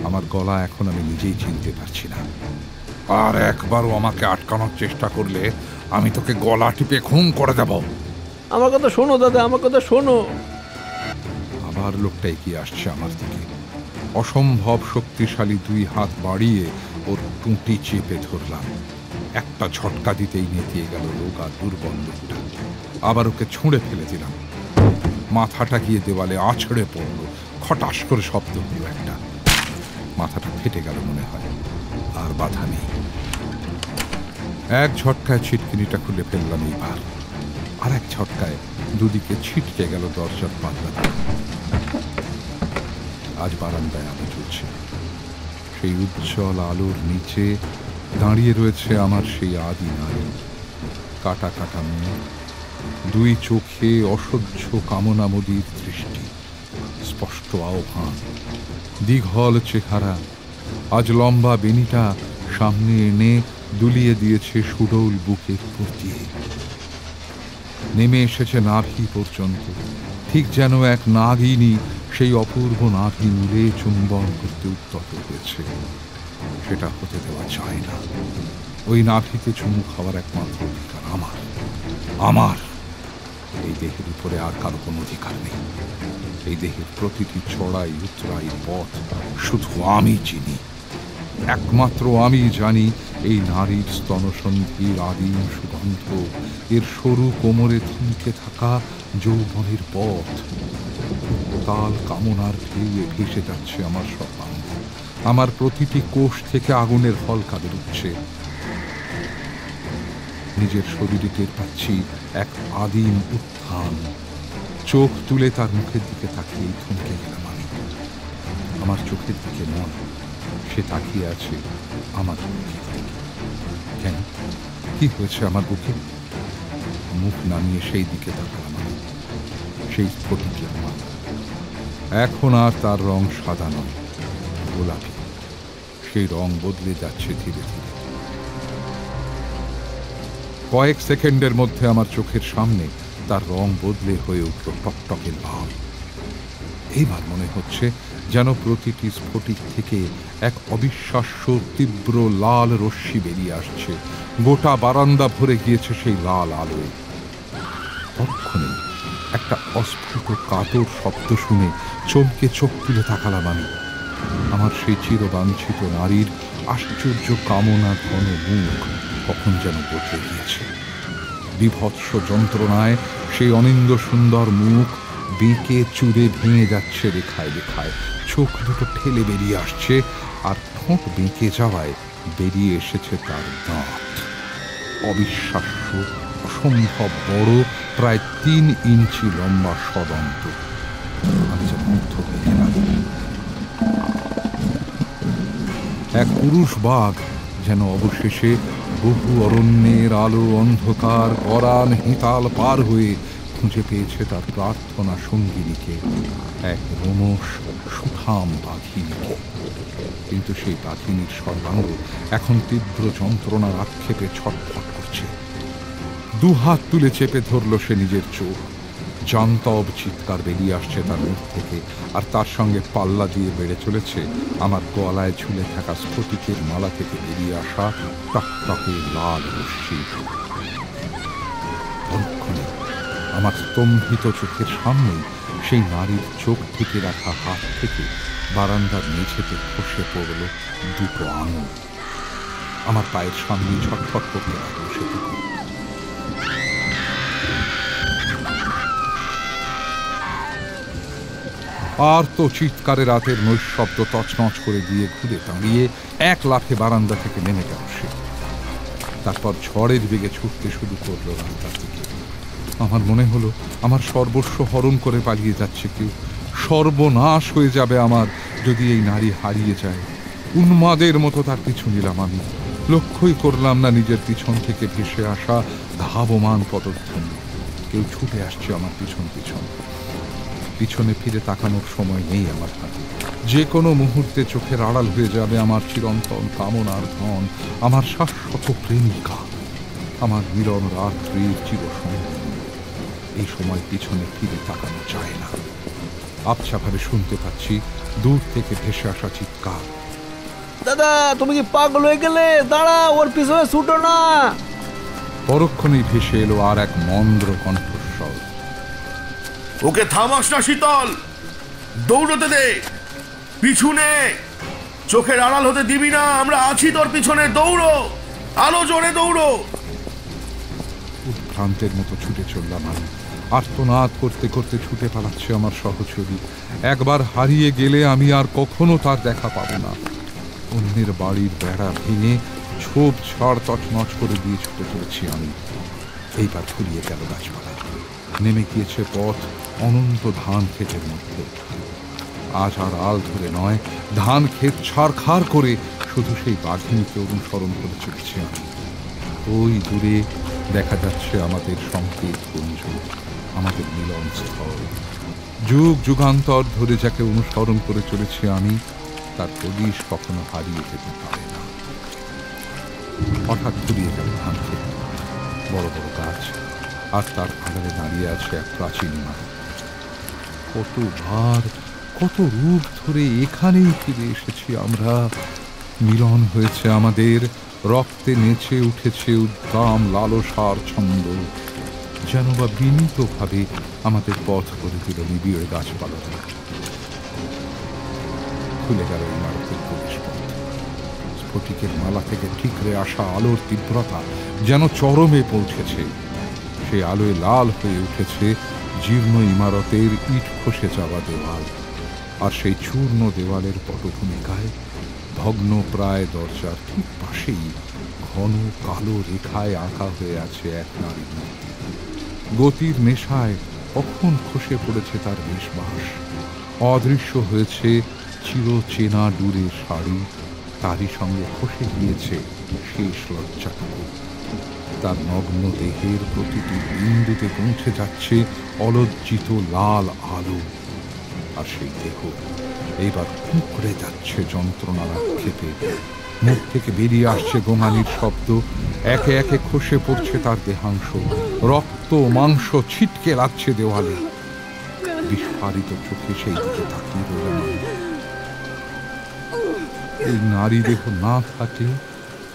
আমার গলা এখন আমি নিজেই চিনতে পারছি না। আর একবারও আমাকে আটকানোর চেষ্টা করলে আমি তোকে গলা টিপে খুন করে দেব। আমার কথা শোনো দাদা, আমার কথা শোনো। আবার লোকটা এগিয়ে আসছে আমার দিকে। অসম্ভব শক্তিশালী দুই হাত বাড়িয়ে ওর টুঁটি চেপে ধরলাম। একটা ঝটকা দিতেই নেতিয়ে গেল রোগা দুর্বল লোকটা। আবার ওকে ছুঁড়ে ফেলে দিলাম। মাথাটা গিয়ে দেওয়ালে আছড়ে পড়ল। খটাস করে শব্দ হলো একটা। মাথাটা ফেটে গেল মনে হয়। আর বাধা নেই। এক ঝটকায় ছিটকিনিটা খুলে ফেললাম এইবার। আর এক ঝটকায় দুদিকে ছিটকে গেল দরজার পাল্লা। আজ বারান্দায় আলো জ্বলছে। সেই উজ্জ্বল আলোর নিচে দাঁড়িয়ে রয়েছে আমার সেই আদি নারী। কাটা কাটা মুখ, দুই চোখে অসহ্য কামনামদির দৃষ্টি, স্পষ্ট আহ্বান, দীঘল চেহারা। আজ লম্বা বেনিটা সামনে এনে দুলিয়ে দিয়েছে সুডৌল বুকের উপর দিয়ে। নেমে এসেছে নাভি পর্যন্ত, ঠিক যেন এক নাগিনী সেই অপূর্ব নাভি মিলে চুম্বন করতে উদ্যত হয়েছে। সেটা হতে দেওয়া যায় না। ওই নাভিতে চুমু খাওয়ার একমাত্র অধিকার আমার, আমার। এই দেহের উপরে আর কারো কোনো অধিকার নেই। এই দেহের প্রতিটি চড়াই উতরাই পথ শুধু আমি চিনি। একমাত্র আমি জানি এই নারীর স্তনসন্ধির আদিম সুগন্ধ, এর সরু কোমরে থমকে থাকা যৌবনের পথ। তাল কামনার ঢেউয়ে ভেসে যাচ্ছে আমার সর্বাঙ্গ। আমার প্রতিটি কোষ থেকে আগুনের ফলকা বেরোচ্ছে। নিজের শরীরে টের পাচ্ছি এক আদিম উত্থান। চোখ তুলে তার মুখের দিকে তাকিয়ে থমকে গেলাম আমি। আমার চোখের দিকে নয়, সে তাকিয়ে আছে আমার মুখের দিকে। কেন, কি হয়েছে আমার বুকে? মুখ নামিয়ে সেই দিকে তাকালাম আমি। সেই স্ফটিকের মা। এখন আর তার রং সাদা নয়, গোলাপি। সেই রং বদলে যাচ্ছে ধীরে ধীরে। কয়েক সেকেন্ডের মধ্যে আমার চোখের সামনে তার রং বদলে হয়ে উঠল টকটকে লাল। এইবার মনে হচ্ছে যেন প্রতিটি স্ফটিক থেকে এক অবিশ্বাস্য তীব্র লাল রশ্মি বেরিয়ে আসছে। গোটা বারান্দা ভরে গিয়েছে সেই লাল আলোয়। তৎক্ষণে একটা অস্ফুট কাতর শব্দ শুনে চমকে চোখ তুলে তাকালাম আমি। আমার সেই চিরবাঞ্ছিত নারীর আশ্চর্য কামনা ঘন মুখ, কখন যেন বদলে গিয়েছে। বিভৎস যন্ত্রণায় সেই অনিন্দ সুন্দর মুখ বেঁকে চুরে ভেঙে যাচ্ছে রেখায় রেখায়, চোখ দুটো ঠেলে বেরিয়ে আসছে, আর ঠোঁট বেঁকে যাওয়ায় বেরিয়ে এসেছে তার দাঁত। অবিশ্বাস্য, অসম্ভব বড়, প্রায় 3 ইঞ্চি লম্বা সদন্ত। আমি যেন মুগ্ধ হয়ে গেলাম। এক পুরুষ বাঘ যেন অবশেষে বহু অরণ্যের আলো অন্ধকার গরান হিতাল পার হয়ে খুঁজে পেয়েছে তার প্রার্থনা সঙ্গিনীকে, এক রোমশ সুঠাম বাঘিনীকে। কিন্তু সেই বাঘিনীর সর্বাঙ্গ এখন তীব্র যন্ত্রণার আক্ষেপে ছটফট করছে। 2 হাত তুলে চেপে ধরল সে নিজের চোখ। জান্তব চিৎকার বেরিয়ে আসছে তার মুখ থেকে, আর তার সঙ্গে পাল্লা দিয়ে বেড়ে চলেছে আমার গলায় ঝুলে থাকা স্ফটিকের মালা থেকে বেরিয়ে আসা টকটকে লাল রশ্মি। পরক্ষণে আমার স্তম্ভিত চোখের সামনেই সেই নারীর চোখ থেকে রাখা হাত থেকে বারান্দার মেঝেতে খসে পড়ল 2 আঙুল। আমার পায়ের সামনে ছটফট করতে লাগলো সেটুকু। আর তো চিৎকারে রাতের নৈশব্দ তছনছ করে দিয়ে ঘুরে দাঁড়িয়ে 1 লাফে বারান্দা থেকে নেমে গেল সে। তারপর ঝড়ের বেগে ছুটতে শুরু করলো রাস্তার দিকে। আমার মনে হলো আমার সর্বস্ব হরণ করে পালিয়ে যাচ্ছে কেউ। সর্বনাশ হয়ে যাবে আমার যদি এই নারী হারিয়ে যায়। উন্মাদের মতো তার পিছু নিলাম আমি। লক্ষ্যই করলাম না নিজের পিছন থেকে ভেসে আসা ধাবমান পদধ্বনি। কেউ ছুটে আসছে আমার পিছন পিছন। পিছনে ফিরে তাকানোর সময় নেই আমার হাতে। যে কোনো মুহূর্তে চোখের আড়াল হয়ে যাবে আমার চিরন্তন কামনার ধন, আমার শাশ্বত প্রেমিকা, আমার মিলন রাত্রির চিরসঙ্গী। এই সময় পিছনে ফিরে তাকানো যায় না। আবছাভাবে শুনতে পাচ্ছি দূর থেকে ভেসে আসা চিৎকার, দাদা তুমি কি পাগল হয়ে গেলে? দাঁড়া, ওর পিছনে ছুটো না। পরক্ষণেই ভেসে এলো আর এক মন্দ্র কণ্ঠস্বর, ওকে থামাস না শীতল, দৌড়তে দে, পিছনে, চোখের আড়াল হতে দিবি না, আমরা আছি তোর পিছনে, দৌড়ো, আলো জোরে দৌড়ো। উদ্ভ্রান্তের মতো ছুটে চললাম আমি। আর্তনাদ করতে করতে ছুটে পালাচ্ছে আমার সহচরী। একবার হারিয়ে গেলে আমি আর কখনো তার দেখা পাবো না। অন্যের বাড়ির বেড়া ভেঙে ছোপ ঝাড় তছনছ করে দিয়ে ছুটে চলেছি আমি। এইবার ফুরিয়ে গেল গাছপালা, নেমে গিয়েছে পথ অনন্ত ধান ক্ষেতের মধ্যে। আজ আর আল ধরে নয়, ধান ক্ষেত ছাড়খাড় করে শুধু সেই বাঘিনীকে অনুসরণ করে চলেছি আমি। ওই দূরে দেখা যাচ্ছে আমাদের সংকেত পুঞ্জ, আমাদের মিলন স্থল। যুগ যুগান্তর ধরে যাকে অনুসরণ করে চলেছি আমি, তার হদিশ কখনো হারিয়ে যেতে পারে না। হঠাৎ ফুরিয়ে গেল ধান ক্ষেত, বড় বড় গাছ, আর তার আড়ালে দাঁড়িয়ে আছে এক প্রাচীন ইমারত। কতবার কত রূপ ধরে এখানেই ফিরে এসেছি আমরা। মিলন হয়েছে আমাদের, রক্তে নেচে উঠেছে উদ্দাম লালসার ছন্দ। যেন বা বিনীতভাবে আমাদের পথ করে দিল নিবিড় গাছপালা। খুলে গেল ইমারতের প্রবেশ পথ। স্ফটিকের মালা থেকে ঠিকরে আসা আলোর তীব্রতা যেন চরমে পৌঁছেছে। সেই আলোয় লাল হয়ে উঠেছে জীর্ণ ইমারতের ইট খসে যাওয়া দেওয়াল, আর সেই চূর্ণ দেওয়ালের পটভূমিকায় ভগ্ন প্রায় দরজার ঠিক পাশেই ঘন কালো রেখায় আঁকা হয়ে আছে এক নারীর মূর্তি। গতির নেশায় কখন খসে পড়েছে তার বেশবাস। অদৃশ্য হয়েছে চিরচেনা ডুরের শাড়ি, তারই সঙ্গে খসে গিয়েছে শেষ লজ্জাটুকু। তার নগ্ন দেহের প্রতিটি বিন্দুতে পৌঁছে যাচ্ছে অলজ্জিত লাল আলো, আর সেই দেহ এইবার কুঁকড়ে যাচ্ছে যন্ত্রণার আক্ষেপে। মুখ থেকে বেরিয়ে আসছে গোঙানির শব্দ, একে একে খসে পড়ছে তার দেহাংশ, রক্ত মাংস ছিটকে লাগছে দেওয়ালে। বিস্ফারিত চোখে সেই দিকে তাকিয়ে রইলাম। এই নারী দেহ না থাকে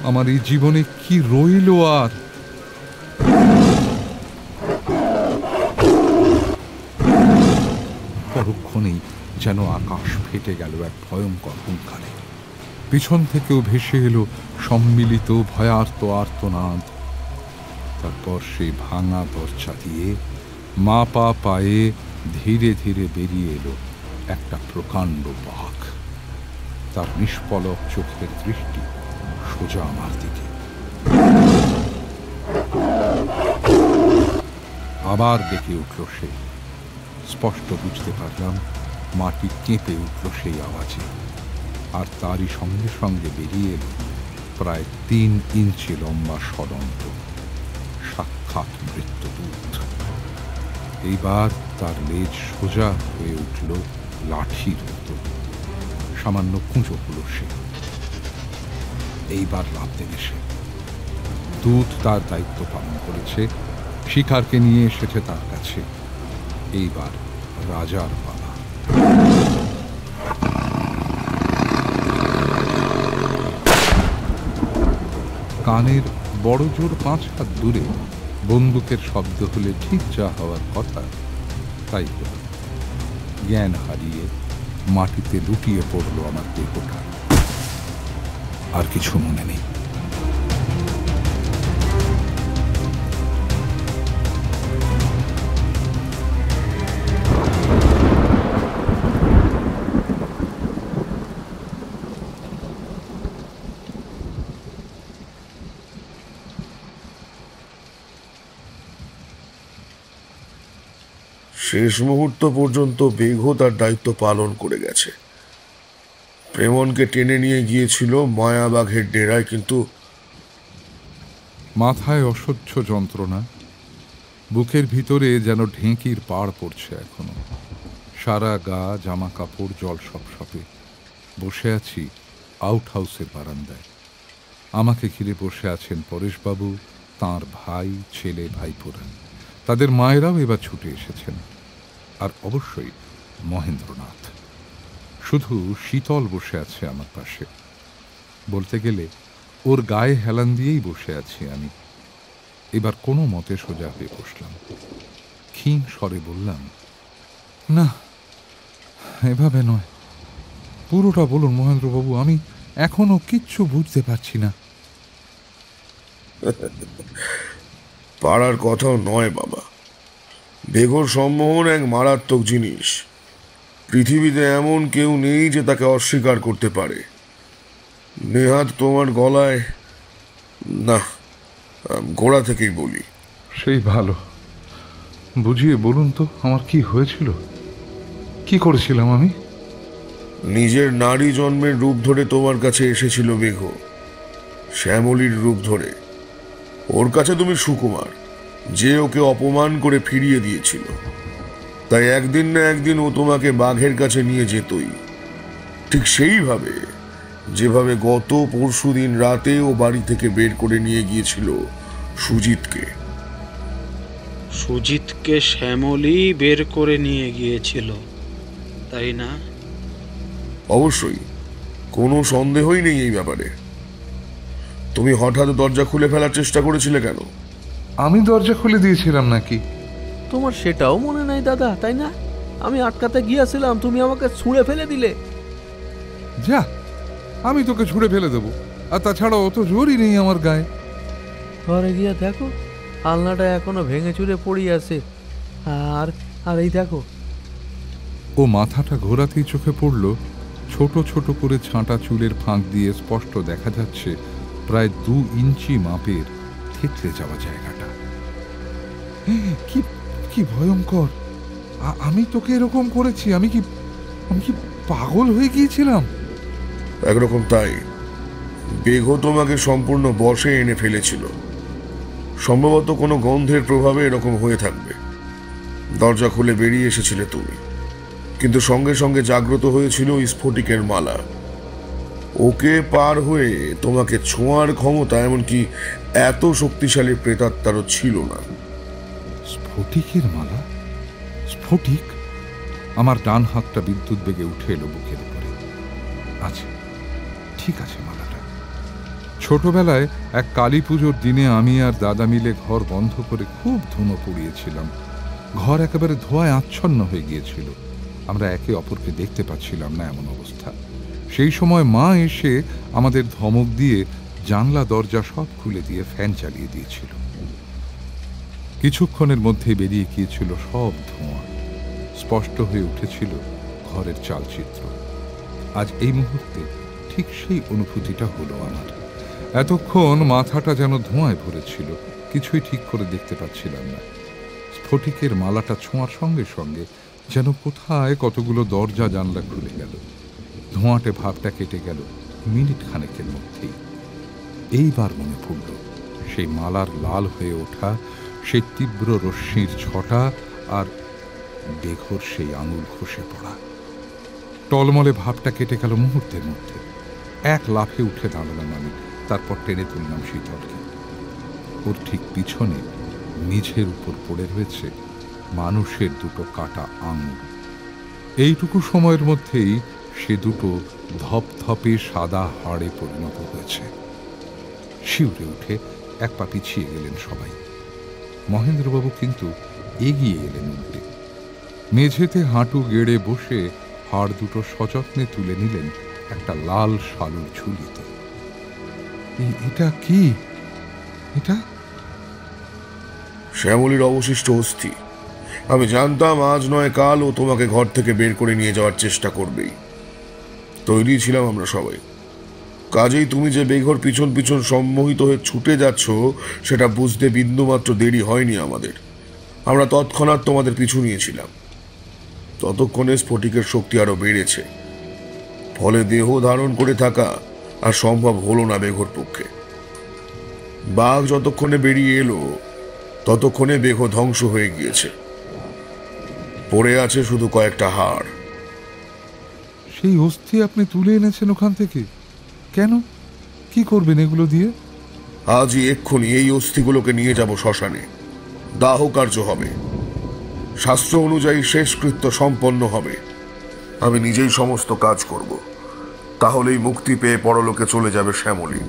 আমার এই জীবনে কি রইল আর? পরক্ষণেই যেন আকাশ ফেটে গেল এক ভয়ঙ্কর হুঙ্কারে। পিছন থেকেও ভেসে এলো সম্মিলিত ভয়ার্ত আর্তনাদ। তারপর সেই ভাঙা দরজা দিয়ে মাপা পায়ে ধীরে ধীরে বেরিয়ে এলো একটা প্রকাণ্ড বাঘ। তার নিষ্পলক চোখের দৃষ্টি সোজা আমার দিকে। আবার ডেকে উঠল সে। স্পষ্ট বুঝতে পারলাম মাটি কেঁপে উঠল সেই আওয়াজে, আর তারই সঙ্গে সঙ্গে বেরিয়ে এলো প্রায় 3 ইঞ্চি লম্বা ষড়ন্ত, সাক্ষাৎ মৃত্যুদূত। এইবার তার লেজ সোজা হয়ে উঠল লাঠির মতো। সামান্য কুঁজো হল সে। এইবার লাভ দেবে সে। দূত তার দায়িত্ব পালন করেছে, শিকারকে নিয়ে এসেছে তার কাছে। এইবার রাজার পালা। কানের বড় জোর 5 হাত দূরে বন্দুকের শব্দ হলে ঠিক যা হওয়ার কথা তাই হল। জ্ঞান হারিয়ে মাটিতে লুটিয়ে পড়ল আমার দেহটা। আর কিছু মনে নেই। শেষ মুহূর্ত পর্যন্ত বেঘো তার দায়িত্ব পালন করে গেছে। প্রেমনকে টেনে নিয়ে গিয়েছিল মায়াবাঘের ডেরায়, কিন্তু মাথায় অসহ্য যন্ত্রণা, বুকের ভিতরে যেন ঢেঁকির পাড় পড়ছে এখনো। সারা গা জামা কাপড় জল সপসপে। বসে আছি আউট হাউসের বারান্দায়। আমাকে ঘিরে বসে আছেন পরেশবাবু, তাঁর ভাই, ছেলে, ভাইপোরা। তাদের মায়েরাও এবার ছুটে এসেছেন। আর অবশ্যই মহেন্দ্রনাথ। শুধু শীতল বসে আছে আমার পাশে। বলতে গেলে ওর গায়ে হেলান দিয়েই বসে আছি আমি। এবার কোনো মতে সোজা হয়ে বসলাম। ক্ষীণ স্বরে বললাম, না, এভাবে নয়, পুরোটা বলুন মহেন্দ্রবাবু, আমি এখনো কিচ্ছু বুঝতে পারছি না। পাড়ার কথাও নয় বাবা। বেঘোর সম্মোহন এক মারাত্মক জিনিস। পৃথিবীতে এমন কেউ নেই যে তাকে অস্বীকার করতে পারে। নেহাত তোমার গলায়, না, গোড়া থেকেই বলি। সেই ভালো, বুঝিয়ে বলুন তো আমার কি হয়েছিল, কি করেছিলাম আমি? নিজের নারী জন্মের রূপ ধরে তোমার কাছে এসেছিল বেঘো, শ্যামলীর রূপ ধরে। ওর কাছে তুমি সুকুমার, যে ওকে অপমান করে ফিরিয়ে দিয়েছিল। তাই একদিন না একদিন ও তোমাকে বাঘের কাছে নিয়ে যেতই। ঠিক সেইভাবে যেভাবে গত পরশুদিন রাতে ও বাড়ি থেকে বের করে নিয়ে গিয়েছিল সুজিতকে। সুজিতকে শ্যামলী বের করে নিয়ে গিয়েছিল, তাই না? অবশ্যই, কোনো সন্দেহই নেই এই ব্যাপারে। তুমি হঠাৎ দরজা খুলে ফেলার চেষ্টা করেছিলে কেন? আমি দরজা খুলে দিয়েছিলাম নাকি? তোমার সেটাও মনে নাই দাদা, তাই না? আমি আটকাতে গিয়েছিলাম, তুমি আমাকে ছুঁড়ে ফেলে দিলে। যা, আমি তোকে ছুঁড়ে ফেলে দেবো। আর তাছাড়া অত জোরই নেই আমার গায়ে। ঘরে গিয়া দেখো, আলনাটা এখনো ভেঙে চুরে পড়ে আছে। আর আর এই দেখো। ও মাথাটা ঘোরাতেই চোখে পড়ল ছোট ছোট করে ছাঁটা চুলের ফাঁক দিয়ে স্পষ্ট দেখা যাচ্ছে প্রায় 2 ইঞ্চি মাপের থেতলে যাওয়া জায়গাটা। কি কি ভয়ঙ্কর! আমি তোকে এরকম করেছি? আমি কি পাগল হয়ে গিয়েছিলাম? একরকম তাই। বেঘো তোমাকে সম্পূর্ণ বশে এনে ফেলেছিল। সম্ভবত কোনো গন্ধের প্রভাবে এরকম হয়ে থাকবে। দরজা খুলে বেরিয়ে এসেছিলে তুমি, কিন্তু সঙ্গে সঙ্গে জাগ্রত হয়েছিল স্ফটিকের মালা। ওকে পার হয়ে তোমাকে ছোঁয়ার ক্ষমতা এমনকি এত শক্তিশালী প্রেতাত্মারও ছিল না। স্ফটিকের মালা? স্ফটিক? আমার ডান হাতটা বিদ্যুৎ বেগে উঠে এলো বুকের উপরে। আছে, ঠিক আছে মালাটা। ছোটবেলায় এক কালী পুজোর দিনে আমি আর দাদা মিলে ঘর বন্ধ করে খুব ধুনো পুড়িয়েছিলাম। ঘর একেবারে ধোঁয়ায় আচ্ছন্ন হয়ে গিয়েছিল। আমরা একে অপরকে দেখতে পাচ্ছিলাম না, এমন অবস্থা। সেই সময় মা এসে আমাদের ধমক দিয়ে জানলা দরজা সব খুলে দিয়ে ফ্যান চালিয়ে দিয়েছিল। কিছুক্ষণের মধ্যে বেরিয়ে গিয়েছিল সব ধোঁয়া। স্পষ্ট হয়ে উঠেছিল ঘরের চালচিত্র। আজ এই মুহূর্তে ঠিক সেই অনুভূতিটা হলো আমার। এতক্ষণ মাথাটা যেন ধোঁয়ায় ভরেছিল, কিছুই ঠিক করে দেখতে পাচ্ছিলাম না। স্ফটিকের মালাটা ছোঁয়ার সঙ্গে সঙ্গে যেন কোথায় কতগুলো দরজা জানলা খুলে গেল। ধোঁয়াটে ভাবটা কেটে গেল মিনিট খানেকের মধ্যেই। এইবার মনে পড়ল সেই মালার লাল হয়ে ওঠা, সেই তীব্র রশ্মির ছটা, আর বেঘোর সেই আঙুল খসে পড়া। টলমলে ভাবটা কেটে গেল মুহূর্তের মধ্যে। এক লাফে উঠে দাঁড়ালাম আমি, তারপর টেনে তুললাম শীতলকে। ওর ঠিক পিছনে মেঝের উপর পড়ে রয়েছে মানুষের দুটো কাটা আঙুল। এইটুকু সময়ের মধ্যেই সে দুটো ধপধপে সাদা হাড়ে পরিণত হয়েছে। শিউরে উঠে এক পা পিছিয়ে গেলেন সবাই। মহেন্দ্রবাবু কিন্তু এগিয়ে এলেন উল্টে। মেঝেতে হাঁটু গেড়ে বসে হাড় দুটো সযত্নে তুলে নিলেন একটা লাল শালুর ঝুলিতে। এটা কি? এটা শ্যামলীর অবশিষ্ট অস্থি। আমি জানতাম আজ নয় কাল ও তোমাকে ঘর থেকে বের করে নিয়ে যাওয়ার চেষ্টা করবেই। তৈরি ছিলাম আমরা সবাই। কাজেই তুমি যে বেঘর পিছন পিছন সম্মোহিত হয়ে ছুটে যাচ্ছ সেটা বুঝতে বিন্দুমাত্র দেরি হয়নি আমাদের। আমরা তৎক্ষণাৎ তোমাদের পিছু নিয়েছিলাম। ততক্ষণে স্ফটিকের শক্তি আরো বেড়েছে, ফলে দেহ ধারণ করে থাকা আর সম্ভব হলো না বেঘর পক্ষে। বাঘ যতক্ষণে বেরিয়ে এলো ততক্ষণে বেঘ ধ্বংস হয়ে গিয়েছে। পড়ে আছে শুধু কয়েকটা হাড়। সেই অস্থি আপনি তুলে এনেছেন ওখান থেকে? কেন? কি করবেন এগুলো দিয়ে? আজই এক্ষুনি এই অস্থিগুলোকে নিয়ে যাব শ্মশানে। দাহ কার্য হবে, শাস্ত্র অনুযায়ী শেষকৃত্য সম্পন্ন হবে। আমি নিজেই সমস্ত কাজ করব। তাহলেই মুক্তি পেয়ে পরলোকে চলে যাবে শ্যামলী,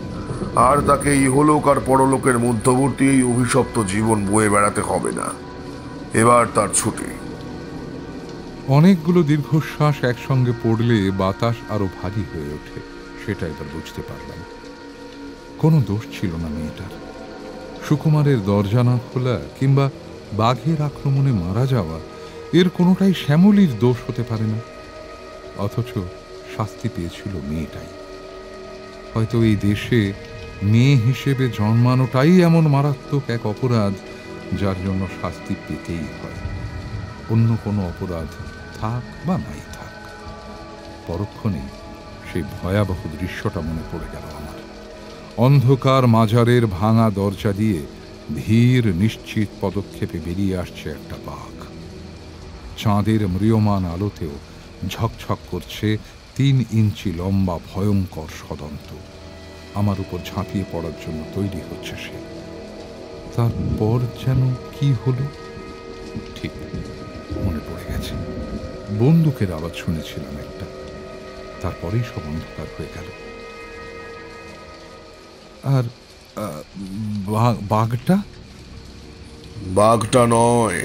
আর তাকে ইহলোক আর পরলোকের মধ্যবর্তী এই অভিশপ্ত জীবন বয়ে বেড়াতে হবে না। এবার তার ছুটি। অনেকগুলো দীর্ঘশ্বাস একসঙ্গে পড়লে বাতাস আরো ভারী হয়ে ওঠে, সেটা এবার বুঝতে পারলাম। কোনো দোষ ছিল না মেয়েটার। সুকুমারের দরজা না খোলা কিংবা বাঘের আক্রমণে মারা যাওয়া, এর কোনোটাই শ্যামলীর দোষ হতে পারে না। অথচ শাস্তি পেয়েছিল মেয়েটাই। হয়তো এই দেশে মেয়ে হিসেবে জন্মানোটাই এমন মারাত্মক এক অপরাধ যার জন্য শাস্তি পেতেই হয়। অন্য কোনো অপরাধ থাক বা নাই থাক। পরক্ষণেই সেই ভয়াবহ দৃশ্যটা মনে পড়ে গেল আমার। অন্ধকার মাজারের ভাঙা দরজা দিয়ে ধীর নিশ্চিত পদক্ষেপে বেরিয়ে আসছে একটা বাঘ। চাঁদের ম্রিয়মান আলোতেও ঝকঝক করছে 3 ইঞ্চি লম্বা ভয়ঙ্কর সদন্ত। আমার উপর ঝাঁপিয়ে পড়ার জন্য তৈরি হচ্ছে সে। তারপর যেন কি হলো ঠিক মনে পড়ে গেছে। বন্দুকের আওয়াজ শুনেছিলাম একটা, তারপরেই সব অন্ধকার হয়ে গেল। আর বাঘটা? বাঘটা নয়,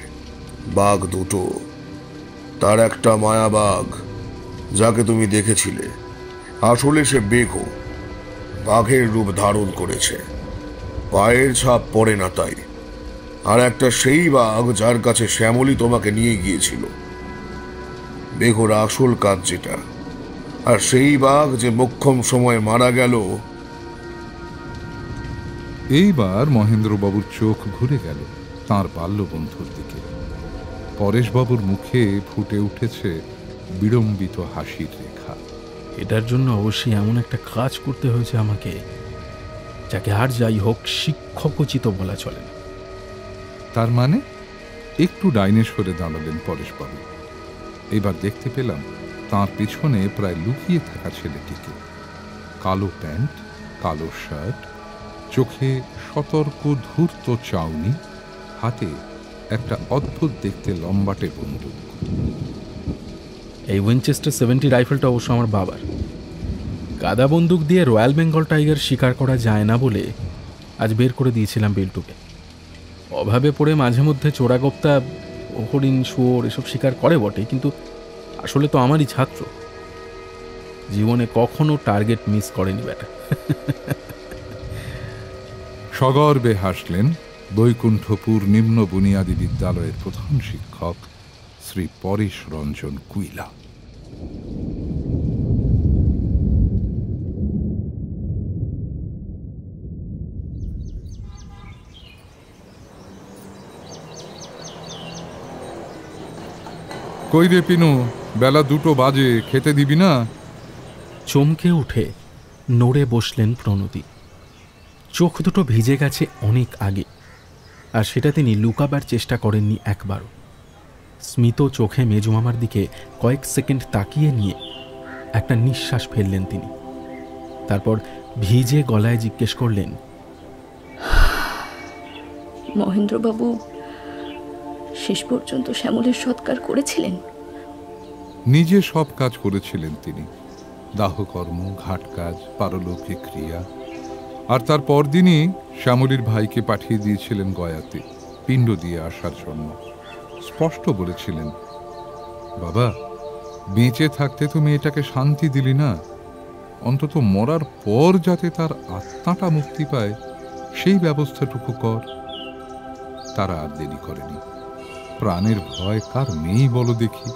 বাঘ দুটো। তার একটা মায়া বাঘ, যাকে তুমি দেখেছিলে। আসলে সে বেঘ, বাঘের রূপ ধারণ করেছে, পায়ের ছাপ পড়ে না তাই। আর একটা সেই বাঘ যার কাছে শ্যামলী তোমাকে নিয়ে গিয়েছিল। বেঘর আসল কাজ যেটা, আর সেই বাঘ যে মোক্ষম সময় মারা গেল। এইবার মহেন্দ্রবাবুর চোখ ঘুরে গেল তাঁর বাল্যবন্ধুর দিকে। পরেশবাবুর মুখে ফুটে উঠেছে বিড়ম্বিত হাসির রেখা। এটার জন্য অবশ্যই এমন একটা কাজ করতে হয়েছে আমাকে, যাকে আর যাই হোক শিক্ষকোচিত বলা চলে না। তার মানে? একটু ডাইনে সরে দাঁড়ালেন পরেশবাবু। এবার দেখতে পেলাম তাঁর পিছনে প্রায় লুকিয়ে থাকা ছেলেটিকে। কালো প্যান্ট, কালো শার্ট, চোখে সতর্ক ধূর্ত চাউনি, হাতে একটা অদ্ভুত দেখতে লম্বাটে বন্দুক। এই উইনচেস্টার 70 রাইফেলটা অবশ্য আমার বাবার। গাদা বন্দুক দিয়ে রয়্যাল বেঙ্গল টাইগার শিকার করা যায় না বলে আজ বের করে দিয়েছিলাম বিল্টুকে। অভাবে পড়ে মাঝে মধ্যে চোরাগোপ্তা, হরিণ, শুয়োর এসব শিকার করে বটে, কিন্তু আসলে তো আমারই ছাত্র। জীবনে কখনো টার্গেট মিস করেনি ব্যাটা। সগর্বে হাসলেন বৈকুণ্ঠপুর নিম্ন বুনিয়াদী বিদ্যালয়ের প্রধান শিক্ষক শ্রী পরেশ রঞ্জন কুইলা। কই রে পিনু, বেলা 2টো বাজে, খেতে দিবি না? চমকে উঠে নড়ে বসলেন প্রণতি। চোখ দুটো ভিজে গেছে অনেক আগে, আর সেটা তিনি লুকাবার চেষ্টা করেননি একবারও। স্মিত চোখে মেজমামার দিকে কয়েক সেকেন্ড তাকিয়ে নিয়ে একটা নিঃশ্বাস ফেললেন তিনি। তারপর ভিজে গলায় জিজ্ঞেস করলেন, মহেন্দ্রবাবু শেষ পর্যন্ত শ্যামলের সৎকার করেছিলেন? নিজে সব কাজ করেছিলেন তিনি, দাহকর্ম, ঘাট কাজ, পারলৌকিক ক্রিয়া। আর তার পরদিনই শ্যামলীর ভাইকে পাঠিয়ে দিয়েছিলেন গয়াতে পিণ্ড দিয়ে আসার জন্য। স্পষ্ট বলেছিলেন, বাবা বেঁচে থাকতে তো মেয়েটাকে শান্তি দিলি না, অন্তত মরার পর যাতে তার আত্মাটা মুক্তি পায় সেই ব্যবস্থাটুকু কর। তারা আর দেরি করেনি। প্রাণের ভয় কার নেই বলো দেখি?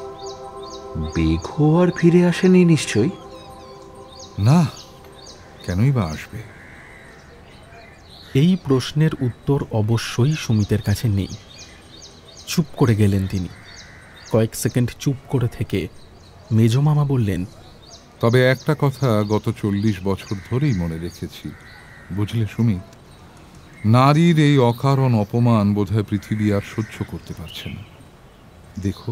বেঘো আর ফিরে আসেনি নিশ্চয়ই? না, কেনই বা আসবে? এই প্রশ্নের উত্তর অবশ্যই সুমিতের কাছে নেই। চুপ করে গেলেন তিনি। কয়েক সেকেন্ড চুপ করে থেকে মেজমামা বললেন, তবে একটা কথা গত 40 বছর ধরেই মনে রেখেছি, বুঝলে সুমিত, নারীর এই অকারণ অপমান বোধহয় পৃথিবী আর সহ্য করতে পারছে না। দেখো,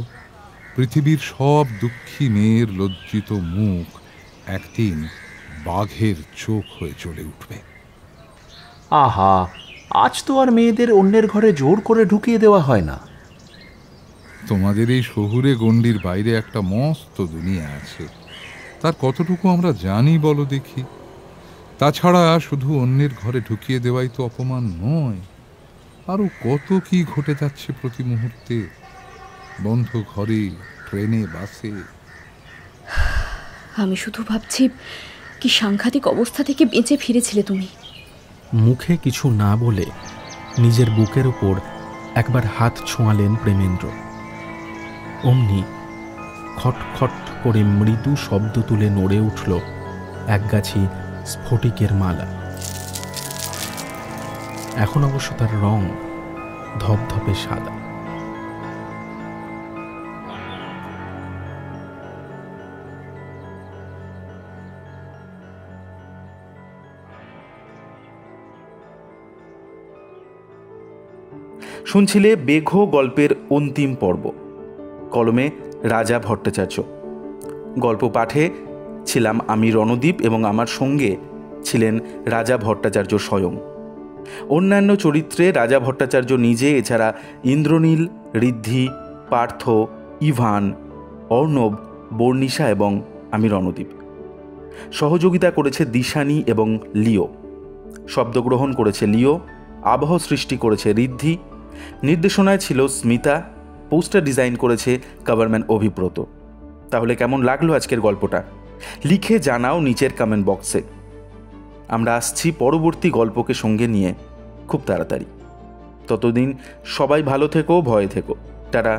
পৃথিবীর সব দুঃখী মেয়ের লজ্জিত মুখ একদিন বাঘের চোখ হয়ে জ্বলে উঠবে। আহা, আজ তো আর মেয়েদের অন্যের ঘরে জোর করে ঢুকিয়ে দেওয়া হয় না। তোমাদের এই শহুরে গণ্ডির বাইরে একটা মস্ত দুনিয়া আছে, তার কতটুকু আমরা জানি বলো দেখি? তাছাড়া শুধু অন্যের ঘরে ঢুকিয়ে দেওয়াই তো অপমান নয়, আরো কত কি ঘটে যাচ্ছে প্রতি মুহূর্তে, বন্ধ ঘরে, ট্রেনে, বাসে। আমি শুধু ভাবছি কি সাংঘাতিক অবস্থা থেকে বেঁচে ফিরেছিলে তুমি। মুখে কিছু না বলে নিজের বুকের উপর একবার হাত ছোঁয়ালেন প্রেমেন্দ্র। অমনি খটখট করে মৃদু শব্দ তুলে নড়ে উঠল একগাছি স্ফটিকের মালা। এখন অবশ্য তার রং ধপধপে সাদা। শুনছিলে বেঘো গল্পের অন্তিম পর্ব, কলমে রাজা ভট্টাচার্য। গল্প পাঠে ছিলাম আমি রণদীপ এবং আমার সঙ্গে ছিলেন রাজা ভট্টাচার্য স্বয়ং। অন্যান্য চরিত্রে রাজা ভট্টাচার্য নিজে, এছাড়া ইন্দ্রনীল, ঋদ্ধি, পার্থ, ইভান, অর্ণব, বর্ণিশা এবং আমি রণদীপ। সহযোগিতা করেছে দিশানি এবং লিও। শব্দগ্রহণ করেছে লিও। আবহ সৃষ্টি করেছে ঋদ্ধি। নির্দেশনায় ছিল স্মিতা। পোস্টার ডিজাইন করেছে কভারম্যান অভিব্রত। তাহলে কেমন লাগলো আজকের গল্পটা? লিখে জানাও নিচের কমেন্ট বক্সে। আমরা আসছি পরবর্তী গল্পকে সঙ্গে নিয়ে খুব তাড়াতাড়ি। ততদিন সবাই ভালো থেকো, ভয়ে থেকো। টাটা।